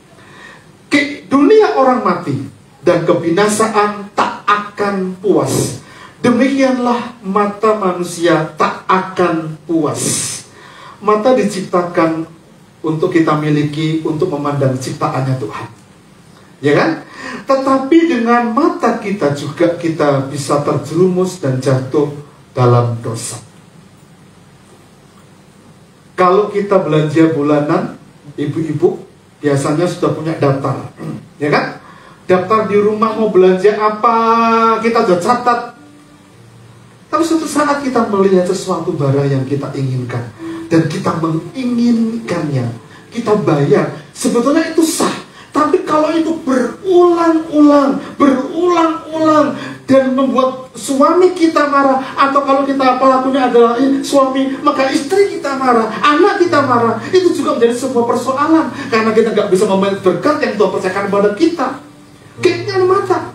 Dunia orang mati dan kebinasaan tak akan puas. Demikianlah mata manusia tak akan puas. Mata diciptakan untuk kita miliki, untuk memandang ciptaannya Tuhan, ya kan? Tetapi dengan mata kita juga kita bisa terjerumus dan jatuh dalam dosa. Kalau kita belanja bulanan, ibu-ibu biasanya sudah punya daftar, ya kan? Daftar di rumah mau belanja apa, kita sudah catat. Tapi suatu saat kita melihat sesuatu barang yang kita inginkan dan kita menginginkannya, kita bayar, sebetulnya itu sah. Tapi kalau itu berulang-ulang dan membuat suami kita marah, atau kalau kita pelakunya adalah suami, maka istri kita marah, anak kita marah, itu juga menjadi sebuah persoalan. Karena kita nggak bisa memiliki berkat yang Tuhan percayakan kepada kita. Keinginan mata.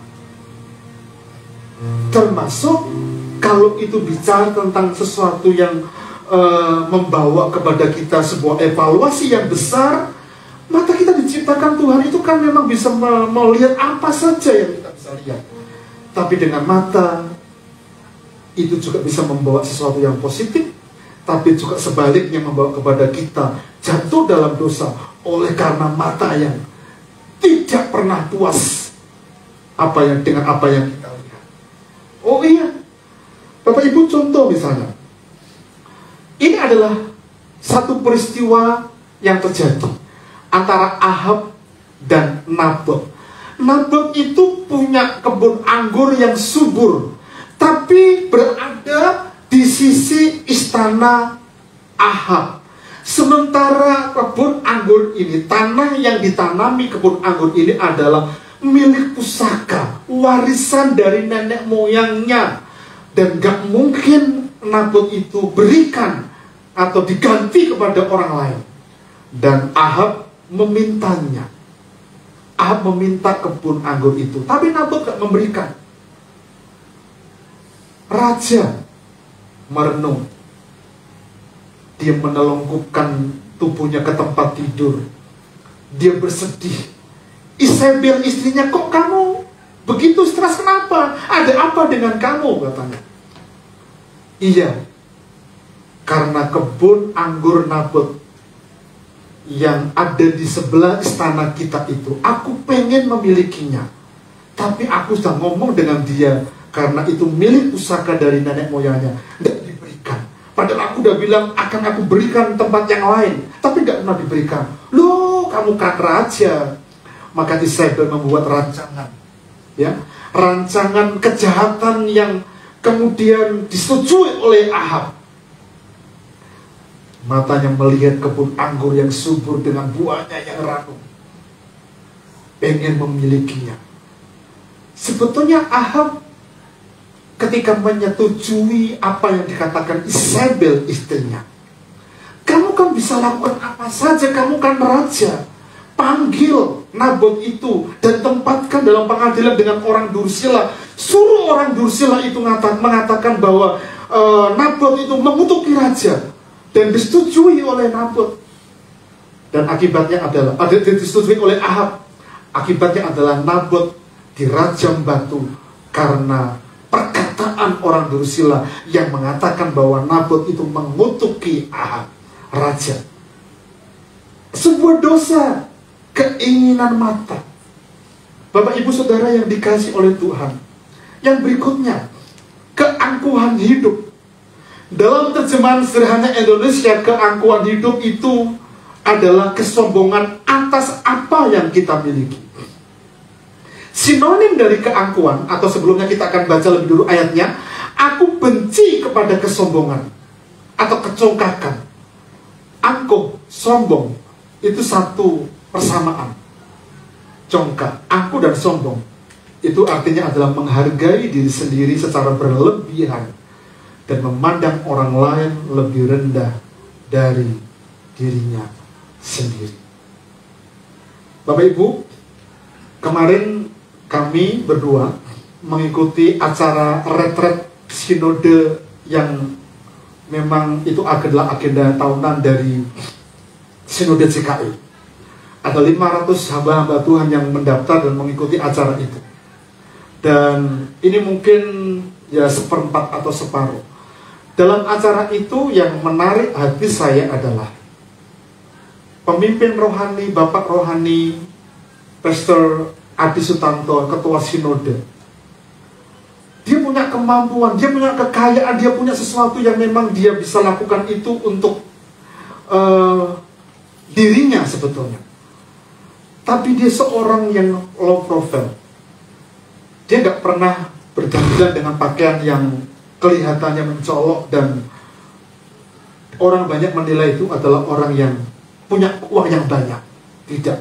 Termasuk kalau itu bicara tentang sesuatu yang membawa kepada kita sebuah evaluasi yang besar, mata kita diciptakan Tuhan itu kan memang bisa melihat apa saja yang kita bisa lihat. Tapi dengan mata itu juga bisa membawa sesuatu yang positif, tapi juga sebaliknya membawa kepada kita jatuh dalam dosa oleh karena mata yang tidak pernah puas dengan apa yang kita lihat. Oh iya, Bapak Ibu, contoh misalnya, ini adalah satu peristiwa yang terjadi antara Ahab dan Nabot. Nabot itu punya kebun anggur yang subur, tapi berada di sisi istana Ahab. Sementara kebun anggur ini, tanah yang ditanami kebun anggur ini adalah milik pusaka, warisan dari nenek moyangnya. Dan gak mungkin Nabot itu berikan atau diganti kepada orang lain. Dan Ahab memintanya. Ahab meminta kebun anggur itu, tapi Nabot gak memberikan. Raja merenung. Dia menelungkupkan tubuhnya ke tempat tidur. Dia bersedih. Isabel istrinya, kok kamu begitu stres, kenapa? Ada apa dengan kamu? Katanya. Iya, karena kebun anggur Nabot yang ada di sebelah istana kita itu, aku pengen memilikinya. Tapi aku sudah ngomong dengan dia, karena itu milik pusaka dari nenek moyangnya, tidak diberikan. Padahal aku udah bilang akan aku berikan tempat yang lain, tapi nggak pernah diberikan. Loh, kamu kan raja. Maka Isabel membuat rancangan, ya, rancangan kejahatan yang kemudian disetujui oleh Ahab. Matanya melihat kebun anggur yang subur dengan buahnya yang ranum, pengen memilikinya. Sebetulnya Ahab ketika menyetujui apa yang dikatakan Isabel istrinya, kamu kan bisa lakukan apa saja, kamu kan raja. Panggil Nabot itu dan tempatkan dalam pengadilan dengan orang Dursila. Suruh orang Dursila itu mengatakan bahwa Nabot itu mengutuki raja, dan disetujui oleh Nabot. Dan akibatnya adalah disetujui oleh Ahab. Akibatnya adalah Nabot dirajam batu karena perkataan orang Dursila yang mengatakan bahwa Nabot itu mengutuki Ahab, raja. Sebuah dosa, keinginan mata. Bapak ibu saudara yang dikasih oleh Tuhan, yang berikutnya, keangkuhan hidup. Dalam terjemahan sederhana Indonesia, keangkuhan hidup itu adalah kesombongan atas apa yang kita miliki. Sinonim dari keangkuhan, atau sebelumnya kita akan baca lebih dulu ayatnya, aku benci kepada kesombongan atau kecongkakan. Angkuh, sombong, itu satu persamaan. Congkak, angkuh dan sombong itu artinya adalah menghargai diri sendiri secara berlebihan dan memandang orang lain lebih rendah dari dirinya sendiri. Bapak Ibu, kemarin kami berdua mengikuti acara retret sinode yang memang itu adalah agenda tahunan dari sinode CKI. Ada 500 hamba-hamba Tuhan yang mendaftar dan mengikuti acara itu. Dan ini mungkin ya seperempat atau separuh. Dalam acara itu yang menarik hati saya adalah pemimpin rohani, Bapak rohani, Pastor Adi Sutanto, Ketua Sinode. Dia punya kemampuan, dia punya kekayaan, dia punya sesuatu yang memang dia bisa lakukan itu untuk dirinya sebetulnya. Tapi dia seorang yang low profile. Dia gak pernah berdandan dengan pakaian yang kelihatannya mencolok dan orang banyak menilai itu adalah orang yang punya uang yang banyak. Tidak.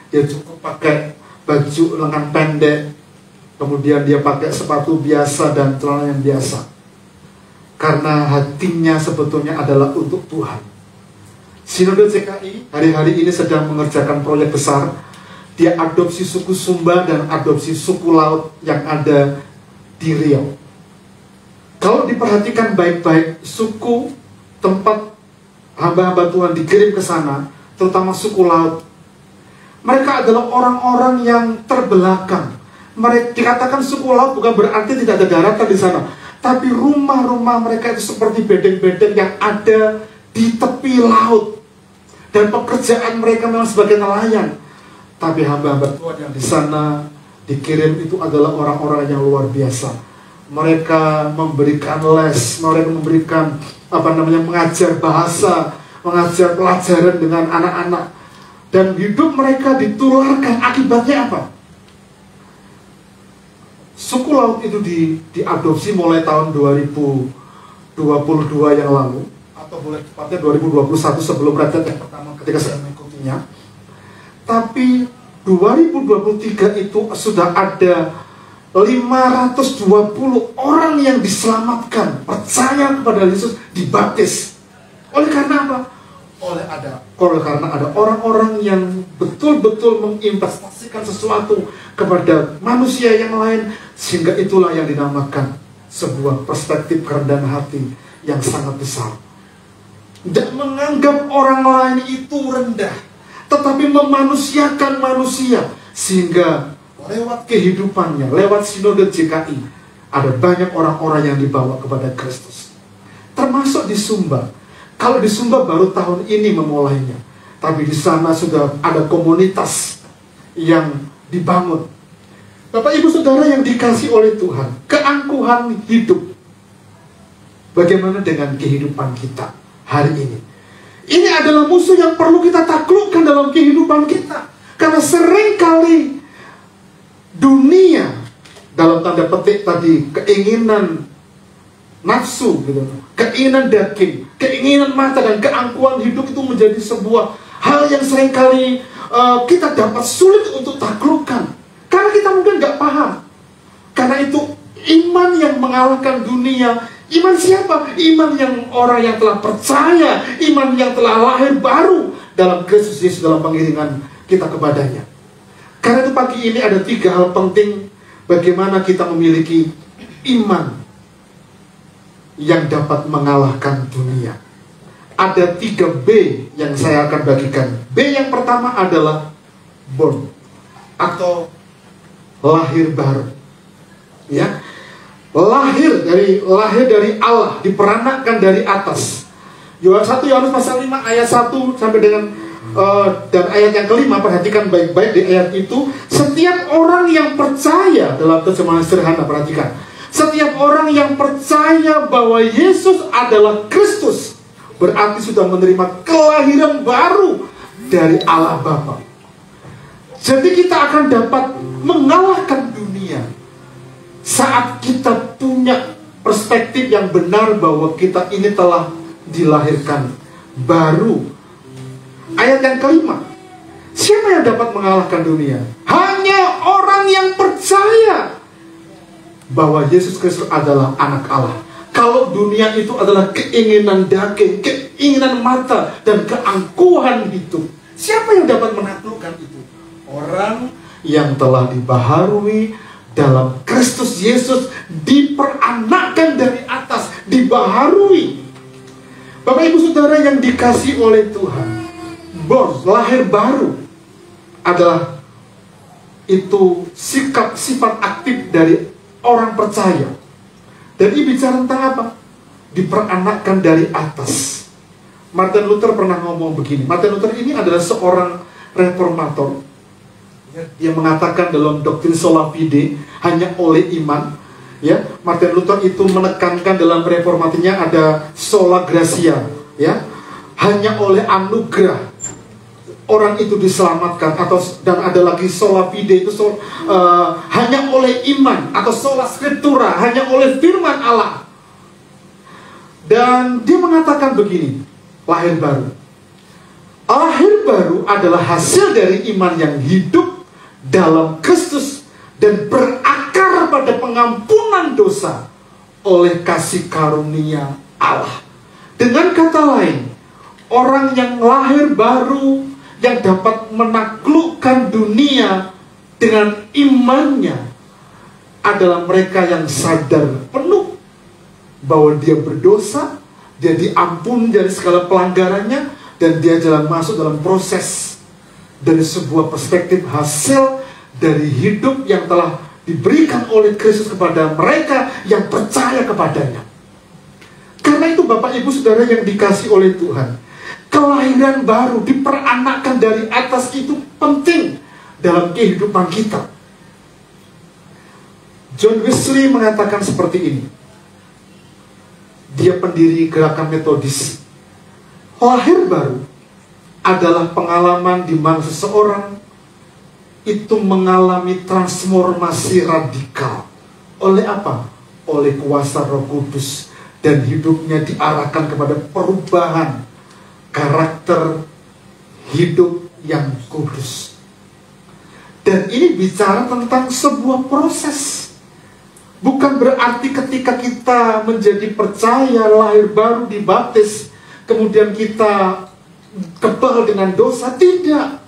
Dia cukup pakai baju lengan pendek, kemudian dia pakai sepatu biasa dan celana yang biasa. Karena hatinya sebetulnya adalah untuk Tuhan. Sinode CKI hari-hari ini sedang mengerjakan proyek besar. Dia adopsi suku Sumba dan adopsi suku Laut yang ada di Riau. Kalau diperhatikan baik-baik, suku tempat hamba-hamba Tuhan dikirim ke sana, terutama suku Laut, mereka adalah orang-orang yang terbelakang. Mereka dikatakan suku Laut bukan berarti tidak ada daratan di sana, tapi rumah-rumah mereka itu seperti bedeng-bedeng yang ada di tepi laut. Dan pekerjaan mereka memang sebagai nelayan. Tapi hamba-hamba Tuhan yang di sana dikirim itu adalah orang-orang yang luar biasa. Mereka memberikan les, mereka memberikan mengajar bahasa, mengajar pelajaran dengan anak-anak. Dan hidup mereka ditularkan. Akibatnya apa? Suku Laut itu diadopsi mulai tahun 2022 yang lalu, atau boleh tepatnya 2021 sebelum retret yang pertama ketika saya mengikutinya. Tapi 2023 itu sudah ada 520 orang yang diselamatkan, percaya kepada Yesus, dibaptis. Oleh karena apa? Karena ada orang-orang yang betul-betul menginvestasikan sesuatu kepada manusia yang lain, sehingga itulah yang dinamakan sebuah perspektif kerendahan hati yang sangat besar. Tidak menganggap orang lain itu rendah, tetapi memanusiakan manusia. Sehingga lewat kehidupannya, lewat sinode JKI, ada banyak orang-orang yang dibawa kepada Kristus. Termasuk di Sumba. Kalau di Sumba baru tahun ini memulainya, tapi di sana sudah ada komunitas yang dibangun. Bapak Ibu Saudara yang dikasih oleh Tuhan, keangkuhan hidup. Bagaimana dengan kehidupan kita hari ini? Ini adalah musuh yang perlu kita taklukkan dalam kehidupan kita. Karena seringkali dunia, dalam tanda petik tadi, keinginan nafsu, gitu, keinginan daging, keinginan mata, dan keangkuhan hidup itu menjadi sebuah hal yang seringkali kita dapat sulit untuk taklukkan. Karena kita mungkin gak paham. Karena itu iman yang mengalahkan dunia. Iman siapa? Iman yang orang yang telah percaya, iman yang telah lahir baru dalam Kristus Yesus, dalam pengiringan kita kepadanya. Karena itu pagi ini ada 3 hal penting bagaimana kita memiliki iman yang dapat mengalahkan dunia. Ada 3 B yang saya akan bagikan. B yang pertama adalah born, atau lahir baru. Ya, lahir dari Allah, diperanakkan dari atas. 1 Yohanes pasal 5 ayat 1 sampai dengan dan ayat yang kelima, perhatikan baik-baik di ayat itu. Setiap orang yang percaya, dalam terjemahan sederhana, perhatikan, setiap orang yang percaya bahwa Yesus adalah Kristus berarti sudah menerima kelahiran baru dari Allah Bapa. Jadi kita akan dapat mengalahkan dunia saat kita punya perspektif yang benar bahwa kita ini telah dilahirkan baru. Ayat yang kelima, siapa yang dapat mengalahkan dunia? Hanya orang yang percaya bahwa Yesus Kristus adalah anak Allah. Kalau dunia itu adalah keinginan daging, keinginan mata, dan keangkuhan hidup, siapa yang dapat menaklukkan itu? Orang yang telah dibaharui dalam Kristus Yesus, diperanakkan dari atas, dibaharui. Bapak Ibu Saudara yang dikasih oleh Tuhan, lahir baru adalah itu sifat aktif dari orang percaya. Dan ini bicara tentang apa? Diperanakkan dari atas. Martin Luther pernah ngomong begini. Martin Luther ini adalah seorang reformator. Dia mengatakan dalam doktrin sola fide, hanya oleh iman. Ya, Martin Luther itu menekankan dalam reformatinya ada sola gratia. Ya, hanya oleh anugerah orang itu diselamatkan, dan ada lagi sola fide itu hanya oleh iman, atau sola scriptura, hanya oleh firman Allah. Dan dia mengatakan begini, lahir baru. Lahir baru adalah hasil dari iman yang hidup dalam Kristus dan berakar pada pengampunan dosa oleh kasih karunia Allah. Dengan kata lain, orang yang lahir baru yang dapat menaklukkan dunia dengan imannya adalah mereka yang sadar penuh bahwa dia berdosa, dia diampuni dari segala pelanggarannya, dan dia jalan masuk dalam proses dari sebuah perspektif hasil dari hidup yang telah diberikan oleh Kristus kepada mereka yang percaya kepadanya. Karena itu Bapak Ibu Saudara yang dikasih oleh Tuhan, kelahiran baru, diperanakkan dari atas itu penting dalam kehidupan kita. John Wesley mengatakan seperti ini. Dia pendiri gerakan Metodis. Lahir baru adalah pengalaman di mana seseorang itu mengalami transformasi radikal. Oleh apa? Oleh kuasa Roh Kudus, dan hidupnya diarahkan kepada perubahan karakter hidup yang kudus. Dan ini bicara tentang sebuah proses. Bukan berarti ketika kita menjadi percaya, lahir baru, dibaptis, kemudian kita kebal dengan dosa. Tidak.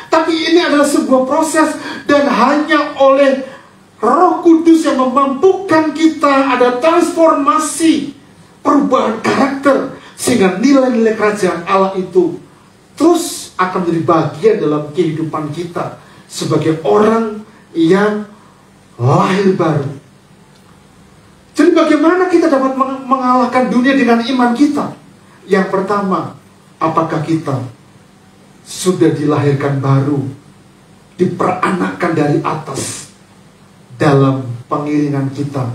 Tapi ini adalah sebuah proses, dan hanya oleh Roh Kudus yang memampukan kita ada transformasi, perubahan karakter, sehingga nilai-nilai kerajaan Allah itu terus akan menjadi bagian dalam kehidupan kita sebagai orang yang lahir baru. Jadi bagaimana kita dapat mengalahkan dunia dengan iman kita? Yang pertama, apakah kita sudah dilahirkan baru, diperanakkan dari atas dalam pengiringan kita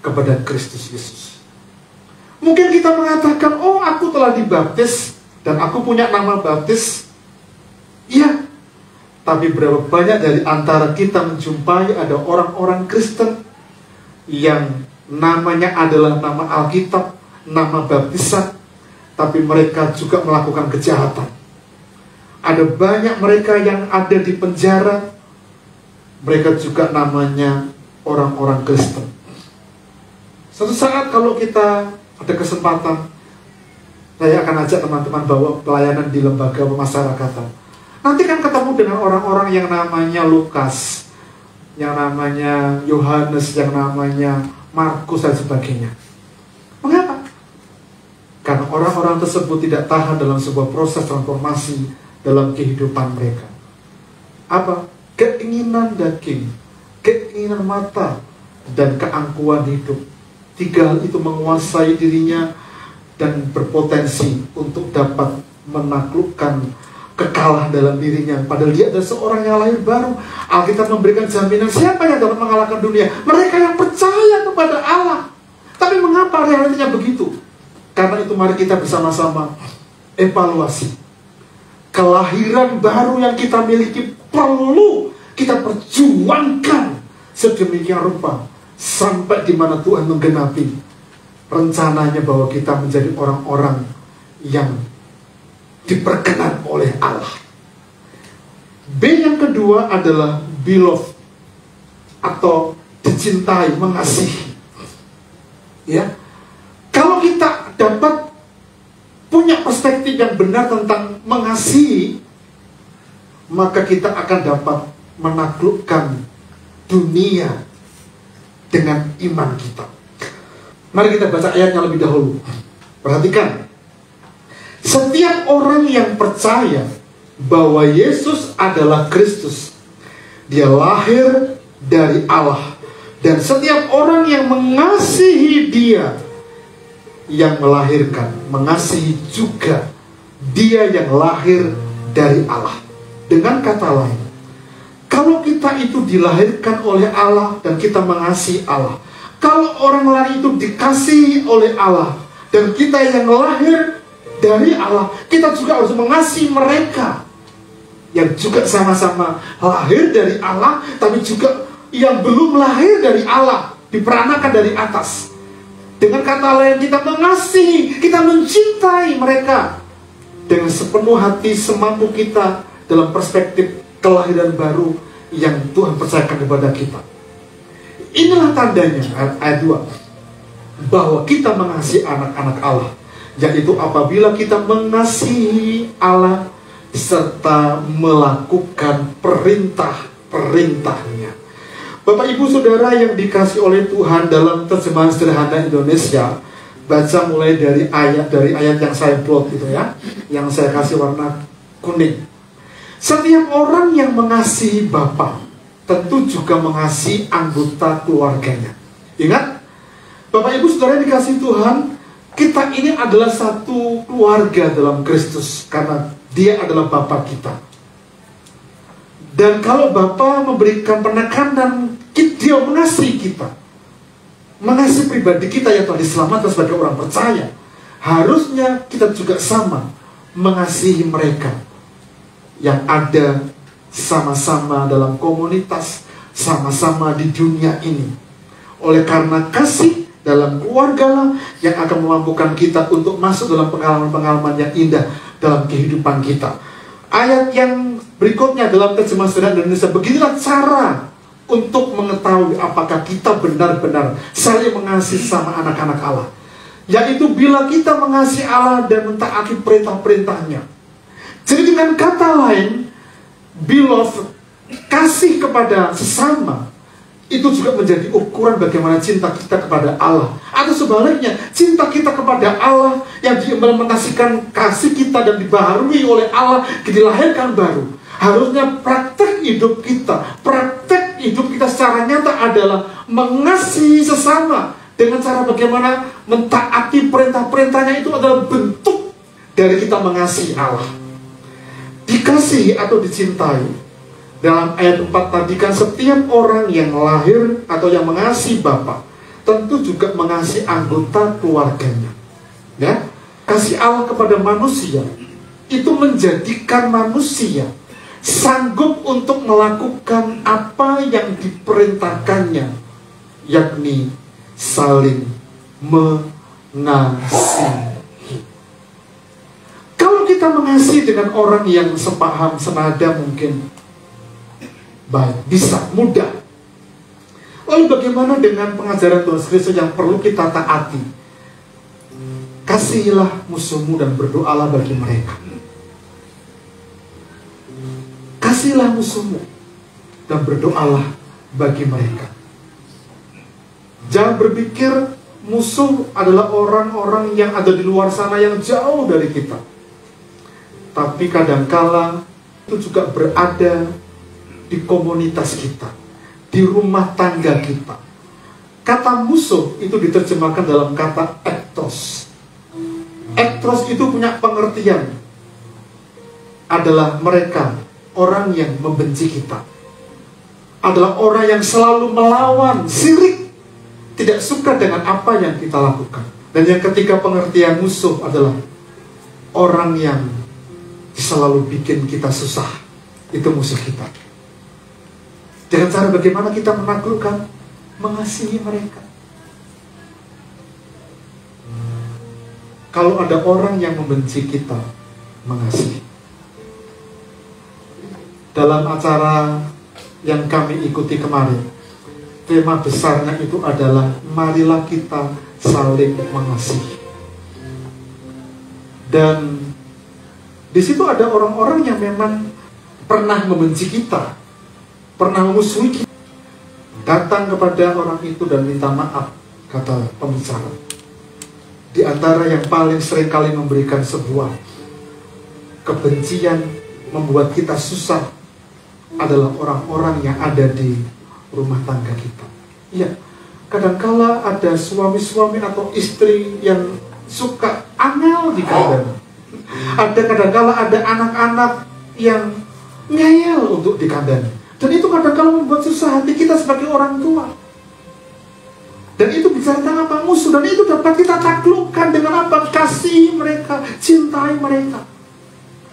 kepada Kristus Yesus? Mungkin kita mengatakan, oh aku telah dibaptis dan aku punya nama baptis. Iya, tapi berapa banyak dari antara kita menjumpai ada orang-orang Kristen yang namanya adalah nama Alkitab, nama baptisan, tapi mereka juga melakukan kejahatan. Ada banyak mereka yang ada di penjara, mereka juga namanya orang-orang Kristen. Suatu saat kalau kita ada kesempatan, saya akan ajak teman-teman bawa pelayanan di lembaga pemasyarakatan. Nanti kan ketemu dengan orang-orang yang namanya Lukas, yang namanya Yohanes, yang namanya Markus dan sebagainya. Mengapa? Karena orang-orang tersebut tidak tahan dalam sebuah proses transformasi dalam kehidupan mereka. Apa? Keinginan daging, keinginan mata, dan keangkuhan hidup. Tiga hal itu menguasai dirinya dan berpotensi untuk dapat menaklukkan kekalahan dalam dirinya. Padahal dia adalah seorang yang lahir baru. Alkitab memberikan jaminan siapa yang dapat mengalahkan dunia? Mereka yang percaya kepada Allah. Tapi mengapa realitanya begitu? Karena itu mari kita bersama-sama evaluasi. Kelahiran baru yang kita miliki perlu kita perjuangkan sedemikian rupa sampai di mana Tuhan menggenapi rencananya bahwa kita menjadi orang-orang yang diperkenan oleh Allah. B yang kedua adalah beloved atau dicintai, mengasihi. Ya, kalau kita dapat punya perspektif yang benar tentang mengasihi, maka kita akan dapat menaklukkan dunia dengan iman kita. Mari kita baca ayatnya lebih dahulu. Perhatikan. Setiap orang yang percaya bahwa Yesus adalah Kristus, dia lahir dari Allah. Dan setiap orang yang mengasihi dia yang melahirkan, mengasihi juga dia yang lahir dari Allah. Dengan kata lain, kalau kita itu dilahirkan oleh Allah dan kita mengasihi Allah, kalau orang lain itu dikasihi oleh Allah dan kita yang lahir dari Allah, kita juga harus mengasihi mereka yang juga sama-sama lahir dari Allah, tapi juga yang belum lahir dari Allah, diperanakan dari atas. Dengan kata lain, kita mengasihi, kita mencintai mereka dengan sepenuh hati, semampu kita dalam perspektif kelahiran baru yang Tuhan percayakan kepada kita. Inilah tandanya, ayat 2, bahwa kita mengasihi anak-anak Allah, yaitu apabila kita mengasihi Allah serta melakukan perintah-perintahnya. Bapak Ibu Saudara yang dikasih oleh Tuhan, dalam terjemahan sederhana Indonesia, baca mulai dari ayat yang saya plot itu ya, yang saya kasih warna kuning. Setiap orang yang mengasihi Bapa tentu juga mengasihi anggota keluarganya. Ingat, Bapak Ibu Saudara yang dikasih Tuhan, kita ini adalah satu keluarga dalam Kristus karena Dia adalah Bapa kita. Dan kalau Bapa memberikan penekanan, Dia mengasihi kita, mengasihi pribadi kita yang telah diselamatkan sebagai orang percaya, harusnya kita juga sama mengasihi mereka yang ada sama-sama dalam komunitas, sama-sama di dunia ini. Oleh karena kasih dalam keluarga lah yang akan memampukan kita untuk masuk dalam pengalaman-pengalaman yang indah dalam kehidupan kita. Ayat yang berikutnya dalam terjemahan sederhana Indonesia, beginilah cara untuk mengetahui apakah kita benar-benar saling mengasihi sama anak-anak Allah, yaitu bila kita mengasihi Allah dan mentaati perintah-perintahnya. Jadi dengan kata lain, beloved, kasih kepada sesama, itu juga menjadi ukuran bagaimana cinta kita kepada Allah. Atau sebaliknya, cinta kita kepada Allah yang diimplementasikan kasih kita dan dibaharui oleh Allah, dilahirkan baru, Harusnya praktek hidup kita secara nyata adalah mengasihi sesama dengan cara bagaimana mentaati perintah-perintahnya. Itu adalah bentuk dari kita mengasihi Allah. Dikasihi atau dicintai, dalam ayat 4 tadi kan setiap orang yang lahir atau yang mengasihi Bapa tentu juga mengasihi anggota keluarganya. Ya, kasih Allah kepada manusia itu menjadikan manusia sanggup untuk melakukan apa yang diperintahkannya, yakni saling mengasihi. Kalau kita mengasihi dengan orang yang sepaham, senada mungkin baik, bisa, mudah. Lalu bagaimana dengan pengajaran Tuhan Kristus yang perlu kita taati? Kasihilah musuhmu dan berdoalah bagi mereka. Kasihilah musuhmu dan berdoalah bagi mereka. Jangan berpikir musuh adalah orang-orang yang ada di luar sana yang jauh dari kita. Tapi kadangkala itu juga berada di komunitas kita, di rumah tangga kita. Kata musuh itu diterjemahkan dalam kata ektos. Ektos itu punya pengertian adalah mereka, orang yang membenci kita, adalah orang yang selalu melawan, sirik, tidak suka dengan apa yang kita lakukan. Dan yang ketiga pengertian musuh adalah orang yang selalu bikin kita susah. Itu musuh kita. Dengan cara bagaimana kita menaklukkan, mengasihi mereka. Kalau ada orang yang membenci kita, mengasihi. Dalam acara yang kami ikuti kemarin, tema besarnya itu adalah marilah kita saling mengasihi. Dan di situ ada orang-orang yang memang pernah membenci kita, pernah memusuhi kita. Datang kepada orang itu dan minta maaf, kata pembicara. Di antara yang paling sering kali memberikan sebuah kebencian, membuat kita susah, adalah orang-orang yang ada di rumah tangga kita. Iya, kadangkala ada suami-suami atau istri yang suka angel di kandang. Ada kadangkala ada anak-anak yang ngeyel untuk dikandani. Dan itu kadangkala membuat susah hati kita sebagai orang tua. Dan itu bicara tentang apa? Musuh. Dan itu dapat kita taklukkan dengan apa? Kasih mereka, cintai mereka.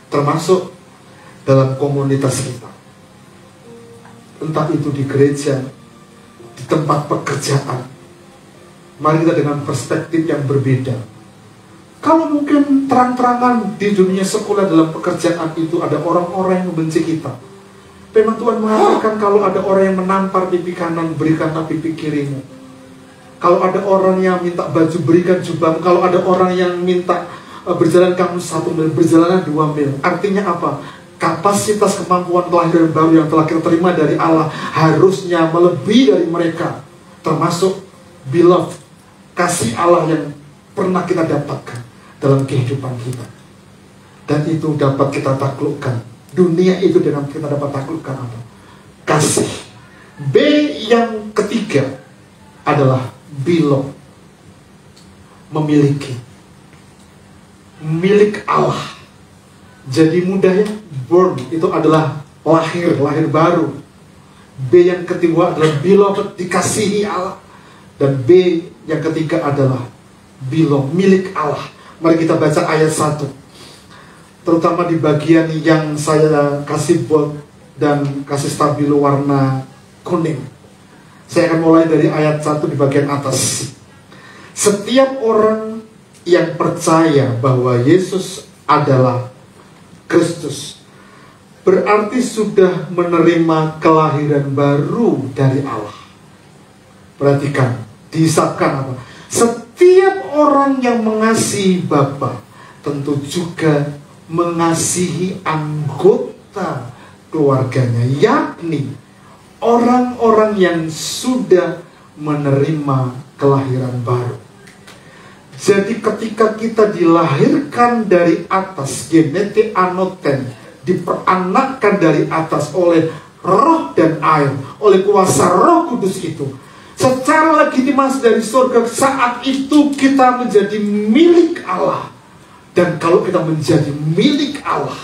Termasuk dalam komunitas kita. Entah itu di gereja, di tempat pekerjaan. Mari kita dengan perspektif yang berbeda. Kalau mungkin terang-terangan di dunia sekolah dalam pekerjaan itu ada orang-orang yang membenci kita. Firman Tuhan mengatakan kalau ada orang yang menampar pipi kanan, berikanlah pipi kirimu. Kalau ada orang yang minta baju, berikan jubahmu. Kalau ada orang yang minta berjalan kamu 1 mil, berjalanlah 2 mil. Artinya apa? Kapasitas kemampuan kelahiran baru yang telah kita terima dari Allah harusnya melebihi dari mereka. Termasuk beloved, kasih Allah yang pernah kita dapatkan dalam kehidupan kita. Dan itu dapat kita taklukkan. Dunia itu dengan kita dapat taklukkan apa? Kasih. B yang ketiga adalah belong. Memiliki. Milik Allah. Jadi mudahnya born itu adalah lahir baru. B yang kedua adalah beloved, dikasihi Allah. Dan B yang ketiga adalah belong, milik Allah. Mari kita baca ayat 1. Terutama di bagian yang saya kasih bold dan kasih stabilo warna kuning. Saya akan mulai dari ayat 1 di bagian atas. Setiap orang yang percaya bahwa Yesus adalah Kristus berarti sudah menerima kelahiran baru dari Allah. Perhatikan, dihisapkan apa? Setiap orang yang mengasihi Bapa tentu juga mengasihi anggota keluarganya, yakni orang-orang yang sudah menerima kelahiran baru. Jadi ketika kita dilahirkan dari atas, genete anoten, diperanakkan dari atas oleh roh dan air, oleh kuasa Roh Kudus itu, secara legitimasi dari surga, saat itu kita menjadi milik Allah. Dan kalau kita menjadi milik Allah,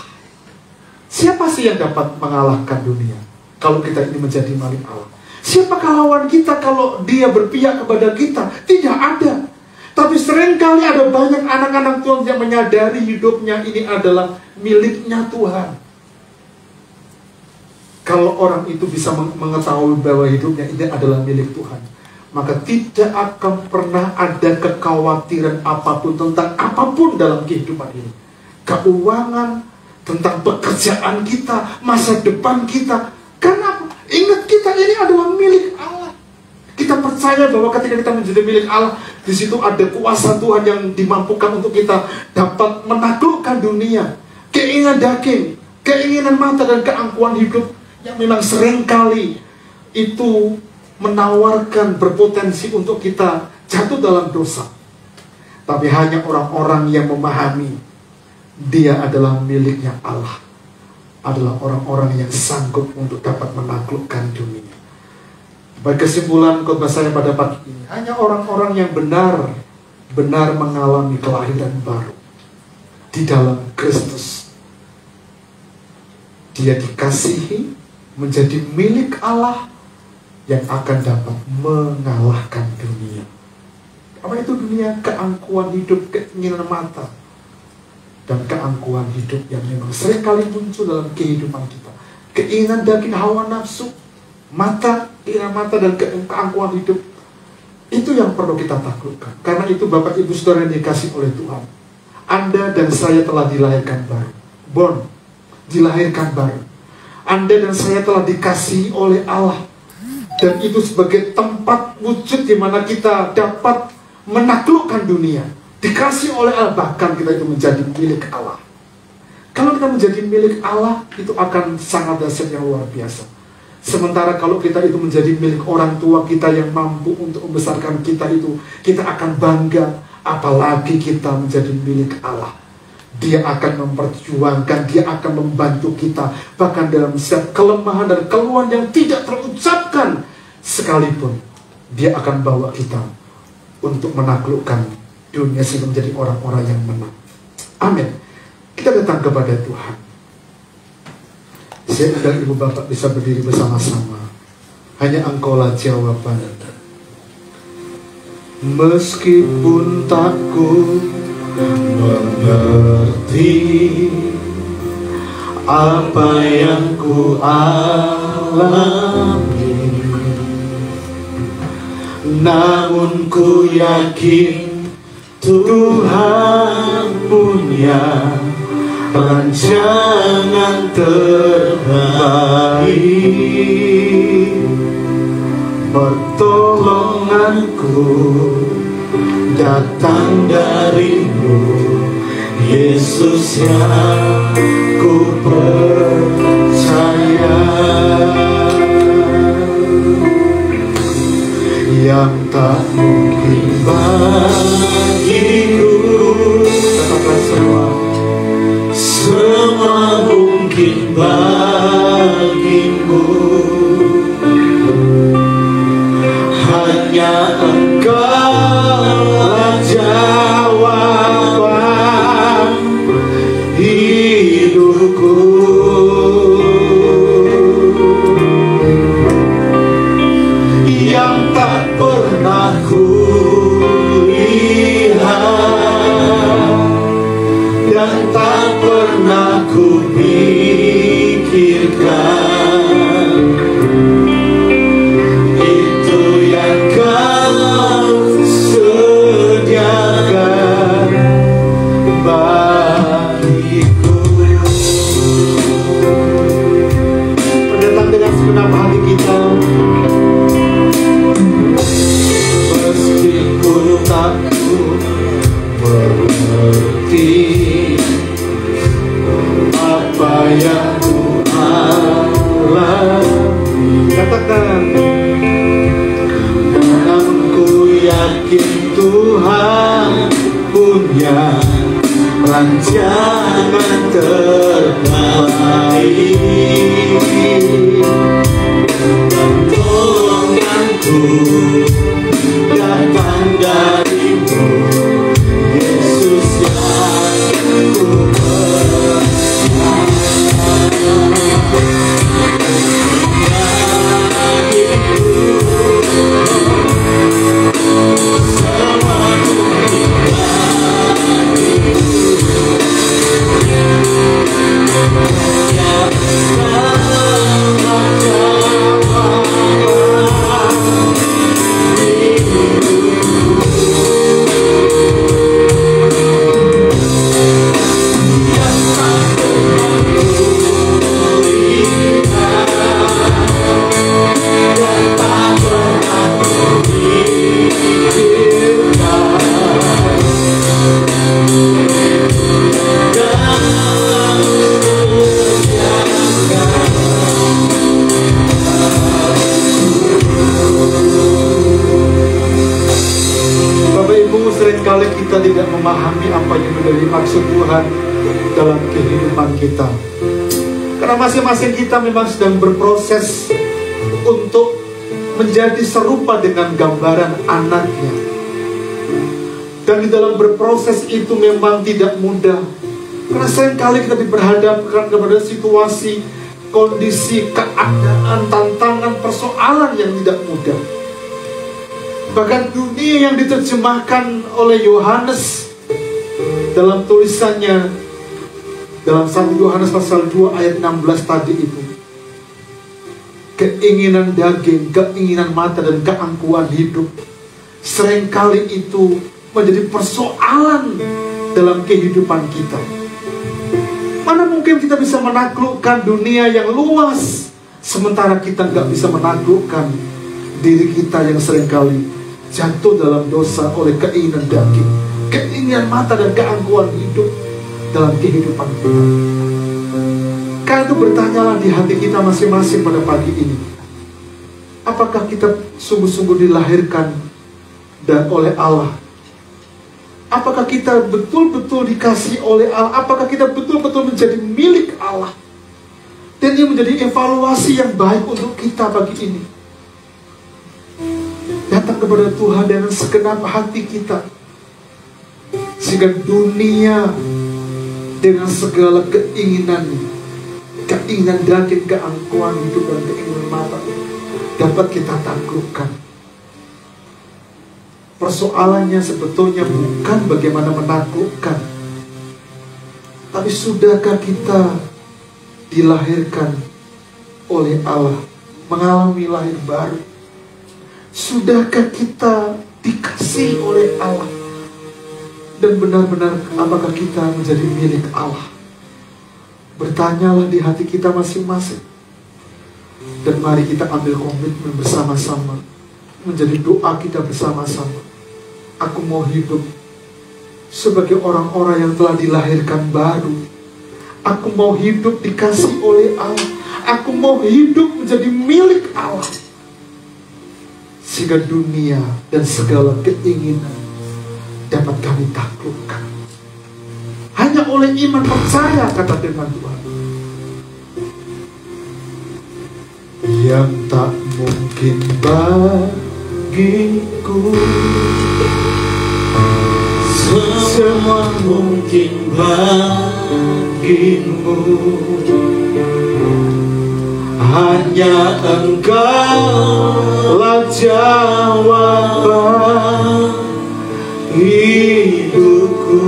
siapa sih yang dapat mengalahkan dunia? Kalau kita ini menjadi milik Allah, siapakah lawan kita kalau dia berpihak kepada kita? Tidak ada. Tapi seringkali ada banyak anak-anak Tuhan yang menyadari hidupnya ini adalah miliknya Tuhan. Kalau orang itu bisa mengetahui bahwa hidupnya ini adalah milik Tuhan, maka tidak akan pernah ada kekhawatiran apapun tentang apapun dalam kehidupan ini. Keuangan, tentang pekerjaan kita, masa depan kita. Karena ingat, kita ini adalah milik Allah. Kita percaya bahwa ketika kita menjadi milik Allah, di situ ada kuasa Tuhan yang dimampukan untuk kita dapat menaklukkan dunia. Keinginan daging, keinginan mata, dan keangkuhan hidup yang memang seringkali itu menawarkan berpotensi untuk kita jatuh dalam dosa. Tapi hanya orang-orang yang memahami dia adalah miliknya Allah, adalah orang-orang yang sanggup untuk dapat menaklukkan dunia. Bagi kesimpulan khotbah saya pada pagi ini, hanya orang-orang yang benar mengalami kelahiran baru di dalam Kristus, dia dikasihi menjadi milik Allah, yang akan dapat mengalahkan dunia. Apa itu dunia? Keangkuhan hidup, keinginan mata, dan keangkuhan hidup yang memang seringkali muncul dalam kehidupan kita. Keinginan daging, hawa nafsu, mata, keinginan mata, dan keangkuhan hidup. Itu yang perlu kita taklukkan. Karena itu Bapak Ibu Saudara yang dikasih oleh Tuhan, Anda dan saya telah dilahirkan baru. Dilahirkan baru. Anda dan saya telah dikasihi oleh Allah. Dan itu sebagai tempat wujud di mana kita dapat menaklukkan dunia. Dikasih oleh Allah, bahkan kita itu menjadi milik Allah. Kalau kita menjadi milik Allah, itu akan sangat dahsyat yang luar biasa. Sementara kalau kita itu menjadi milik orang tua kita yang mampu untuk membesarkan kita itu, kita akan bangga. Apalagi kita menjadi milik Allah. Dia akan memperjuangkan, dia akan membantu kita, bahkan dalam setiap kelemahan dan keluhan yang tidak terucapkan sekalipun, dia akan bawa kita untuk menaklukkan dunia sehingga menjadi orang-orang yang menang. Amin. Kita datang kepada Tuhan. Saya dan Ibu Bapak bisa berdiri bersama-sama. Hanya Engkaulah jawaban. Meskipun takut mengerti apa yang ku alami, namun ku yakin Tuhan punya rancangan terbaik. Pertolonganku datang darimu, Yesus yang ku percaya, yang tak mungkin bagiku. Katakan semua mungkin bagimu. Hanya Engkaulah jawaban hidupku. Yang tak pernah ku lihat dan tak pernah ku pikirkan, yang ku alami. Katakan, namun ku yakin Tuhan punya rancangan terbaik. Pertolonganku datang darimu, Yesus yang ku kita tidak memahami apa yang menjadi maksud Tuhan dalam kehidupan kita. Karena masing-masing kita memang sedang berproses untuk menjadi serupa dengan gambaran anaknya. Dan di dalam berproses itu memang tidak mudah. Karena seringkali kita diperhadapkan kepada situasi, kondisi, keadaan, tantangan, persoalan yang tidak mudah. Bahkan dunia yang diterjemahkan oleh Yohanes dalam tulisannya dalam 1 Yohanes pasal 2 ayat 16 tadi itu, keinginan daging, keinginan mata dan keangkuhan hidup seringkali itu menjadi persoalan dalam kehidupan kita. Mana mungkin kita bisa menaklukkan dunia yang luas sementara kita nggak bisa menaklukkan diri kita yang seringkali jatuh dalam dosa oleh keinginan daging, keinginan mata dan keangkuhan hidup dalam kehidupan kita. Karena itu bertanyalah di hati kita masing-masing pada pagi ini, apakah kita sungguh-sungguh dilahirkan dan oleh Allah? Apakah kita betul-betul dikasih oleh Allah? Apakah kita betul-betul menjadi milik Allah? Dan ini menjadi evaluasi yang baik untuk kita pagi ini. Datang kepada Tuhan dengan segenap hati kita, sehingga dunia dengan segala keinginannya, keinginan daging, keangkuhan hidup dan keinginan mata dapat kita taklukkan. Persoalannya sebetulnya bukan bagaimana menaklukkan, tapi sudahkah kita dilahirkan oleh Allah, mengalami lahir baru? Sudahkah kita dikasihi oleh Allah? Dan benar-benar apakah kita menjadi milik Allah? Bertanyalah di hati kita masing-masing. Dan mari kita ambil komitmen bersama-sama, menjadi doa kita bersama-sama. Aku mau hidup sebagai orang-orang yang telah dilahirkan baru. Aku mau hidup dikasihi oleh Allah. Aku mau hidup menjadi milik Allah, sehingga dunia dan segala keinginan dapat kami taklukkan. Hanya oleh iman percaya, kata firman Tuhan. Yang tak mungkin bagiku, semua mungkin bagimu. Hanya Engkaulah jawaban hidupku.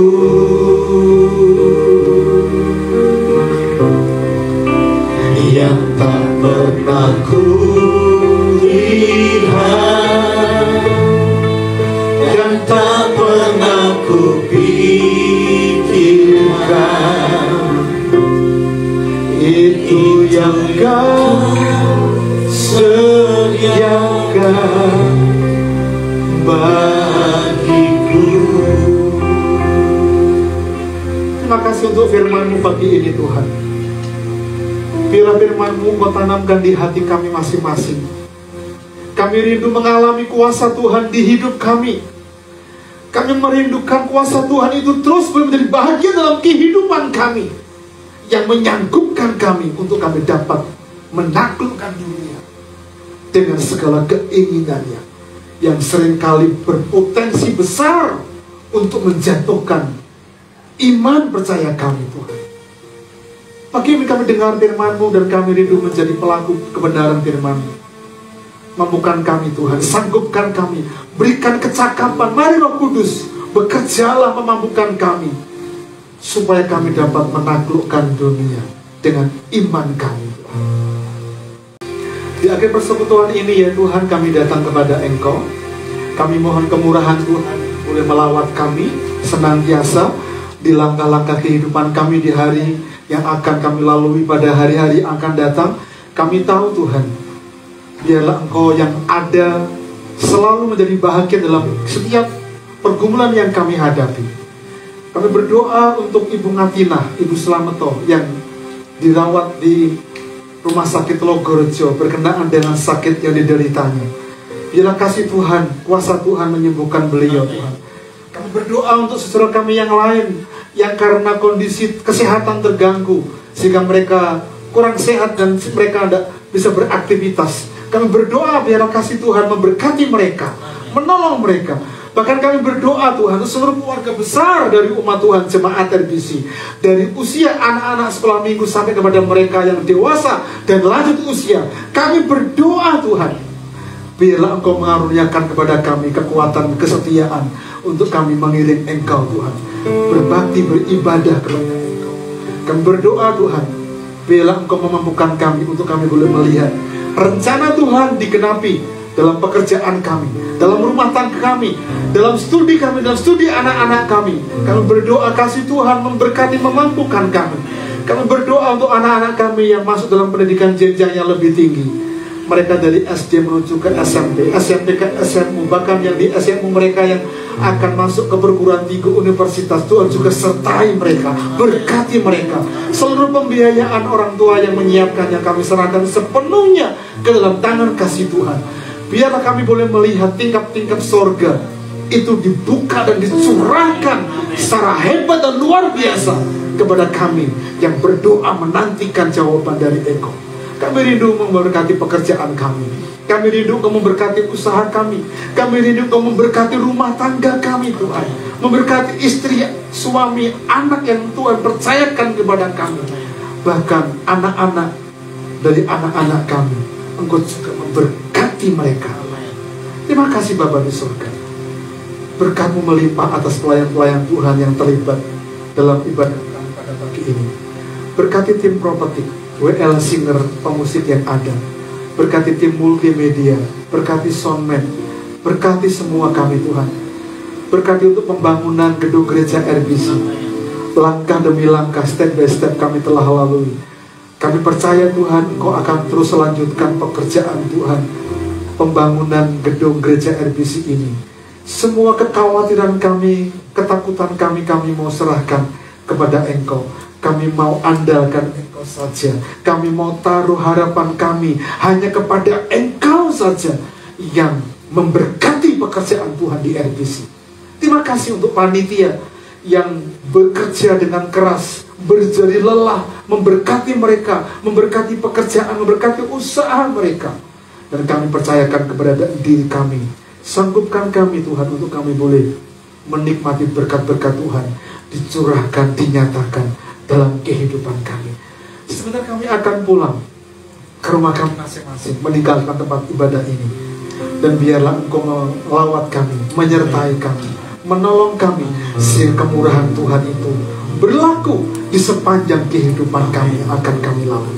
Yang tak pernah ku lihat dan tak pernah ku pikirkan, itu yang Kau sediakan bagiku. Terima kasih untuk firman-Mu pagi ini Tuhan. Biarlah firman-Mu Kau tanamkan di hati kami masing-masing. Kami rindu mengalami kuasa Tuhan di hidup kami. Kami merindukan kuasa Tuhan itu terus menjadi bahagia dalam kehidupan kami, yang menyanggupkan kami untuk kami dapat menaklukkan dunia dengan segala keinginannya yang seringkali berpotensi besar untuk menjatuhkan iman percaya kami, Tuhan. Pagi ini kami dengar firman-Mu dan kami rindu menjadi pelaku kebenaran firman-Mu. Mampukan kami, Tuhan, sanggupkan kami, berikan kecakapan. Mari Roh Kudus, bekerjalah memampukan kami, supaya kami dapat menaklukkan dunia dengan iman kami, Tuhan. Di akhir persekutuan ini ya Tuhan, kami datang kepada Engkau. Kami mohon kemurahan Tuhan, boleh melawat kami senantiasa di langkah-langkah kehidupan kami di hari yang akan kami lalui pada hari-hari akan datang. Kami tahu Tuhan, biarlah Engkau yang ada selalu menjadi bahagia dalam setiap pergumulan yang kami hadapi. Kami berdoa untuk Ibu Ngatinah, Ibu Slameto yang dirawat di Rumah Sakit Logorejo berkenaan dengan sakit yang dideritanya. Biarlah kasih Tuhan, kuasa Tuhan menyembuhkan beliau, Tuhan. Kami berdoa untuk saudara kami yang lain yang karena kondisi kesehatan terganggu sehingga mereka kurang sehat dan mereka tidak bisa beraktivitas. Kami berdoa biarlah kasih Tuhan memberkati mereka, menolong mereka. Bahkan kami berdoa Tuhan untuk seluruh keluarga besar dari umat Tuhan jemaat RBC, dari usia anak-anak sekolah minggu sampai kepada mereka yang dewasa dan lanjut usia. Kami berdoa Tuhan, biarlah Engkau mengaruniakan kepada kami kekuatan kesetiaan untuk kami mengiring Engkau Tuhan, berbakti beribadah kepada Engkau. Kami berdoa Tuhan, biarlah Engkau memampukan kami untuk kami boleh melihat rencana Tuhan digenapi dalam pekerjaan kami, dalam rumah tangga kami, dalam studi kami, dalam studi anak-anak kami. Kami berdoa kasih Tuhan memberkati, memampukan kami. Kami berdoa untuk anak-anak kami yang masuk dalam pendidikan jenjang yang lebih tinggi. Mereka dari SD menuju ke SMP, SMP ke SMU, bahkan yang di SMU mereka yang akan masuk ke perguruan tinggi universitas. Tuhan juga sertai mereka, berkati mereka. Seluruh pembiayaan orang tua yang menyiapkannya kami serahkan sepenuhnya ke dalam tangan kasih Tuhan. Biarlah kami boleh melihat tingkap-tingkap sorga itu dibuka dan dicurahkan secara hebat dan luar biasa kepada kami yang berdoa menantikan jawaban dari Engkau. Kami rindu memberkati pekerjaan kami. Kami rindu Engkau memberkati usaha kami. Kami rindu Engkau memberkati rumah tangga kami Tuhan. Memberkati istri, suami, anak yang Tuhan percayakan kepada kami. Bahkan anak-anak dari anak-anak kami, Engkau juga memberkati mereka. Terima kasih Bapa di surga. Berkat-Mu melimpah atas pelayan-pelayan Tuhan yang terlibat dalam ibadah kami pada pagi ini. Berkati tim properti, WL Singer pemusik yang ada. Berkati tim multimedia, berkati soundman, berkati semua kami Tuhan. Berkati untuk pembangunan gedung gereja RBC. Langkah demi langkah, step by step kami telah lalui. Kami percaya Tuhan, Engkau akan terus melanjutkan pekerjaan Tuhan, pembangunan gedung gereja RBC ini. Semua kekhawatiran kami, ketakutan kami mau serahkan kepada Engkau. Kami mau andalkan Engkau saja. Kami mau taruh harapan kami hanya kepada Engkau saja yang memberkati pekerjaan Tuhan di RBC. Terima kasih untuk panitia yang bekerja dengan keras, berjari lelah, memberkati mereka, memberkati pekerjaan, memberkati usaha mereka. Dan kami percayakan kepada diri kami. Sanggupkan kami Tuhan untuk kami boleh menikmati berkat-berkat Tuhan dicurahkan, dinyatakan dalam kehidupan kami. Sebentar kami akan pulang ke rumah kami masing-masing, meninggalkan tempat ibadah ini. Dan biarlah Engkau melawat kami, menyertai kami, menolong kami, sehingga kemurahan Tuhan itu berlaku di sepanjang kehidupan kami yang akan kami lalui.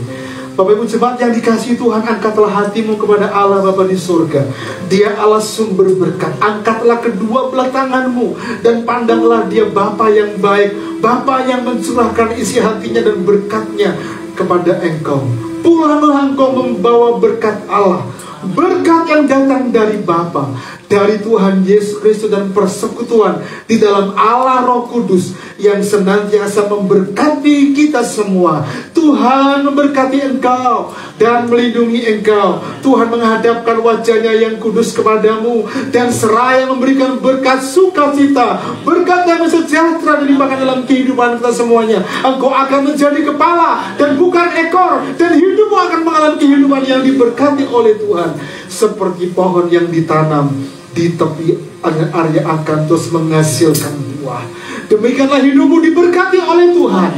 Bapak Ibu jemaat yang dikasihi Tuhan, angkatlah hatimu kepada Allah Bapa di surga. Dia Allah sumber berkat. Angkatlah kedua belah tanganmu dan pandanglah Dia Bapa yang baik, Bapa yang mencurahkan isi hatinya dan berkatnya kepada engkau. Pulanglah engkau membawa berkat Allah, berkat yang datang dari Bapa, dari Tuhan Yesus Kristus dan persekutuan di dalam Allah Roh Kudus yang senantiasa memberkati kita semua. Tuhan memberkati engkau dan melindungi engkau. Tuhan menghadapkan wajahnya yang kudus kepadamu dan seraya memberikan berkat sukacita, berkat damai sejahtera dan limpahkan dalam kehidupan kita semuanya. Engkau akan menjadi kepala dan bukan ekor, dan hidupmu akan mengalami kehidupan yang diberkati oleh Tuhan, seperti pohon yang ditanam di tepi area akan terus menghasilkan buah. Demikianlah hidupmu diberkati oleh Tuhan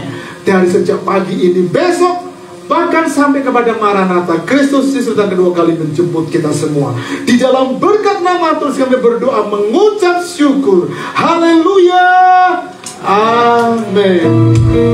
dari sejak pagi ini, besok, bahkan sampai kepada Maranatha, Kristus Yesus datang kedua kali menjemput kita semua. Di dalam berkat nama Tuhan kami berdoa mengucap syukur. Haleluya. Amin.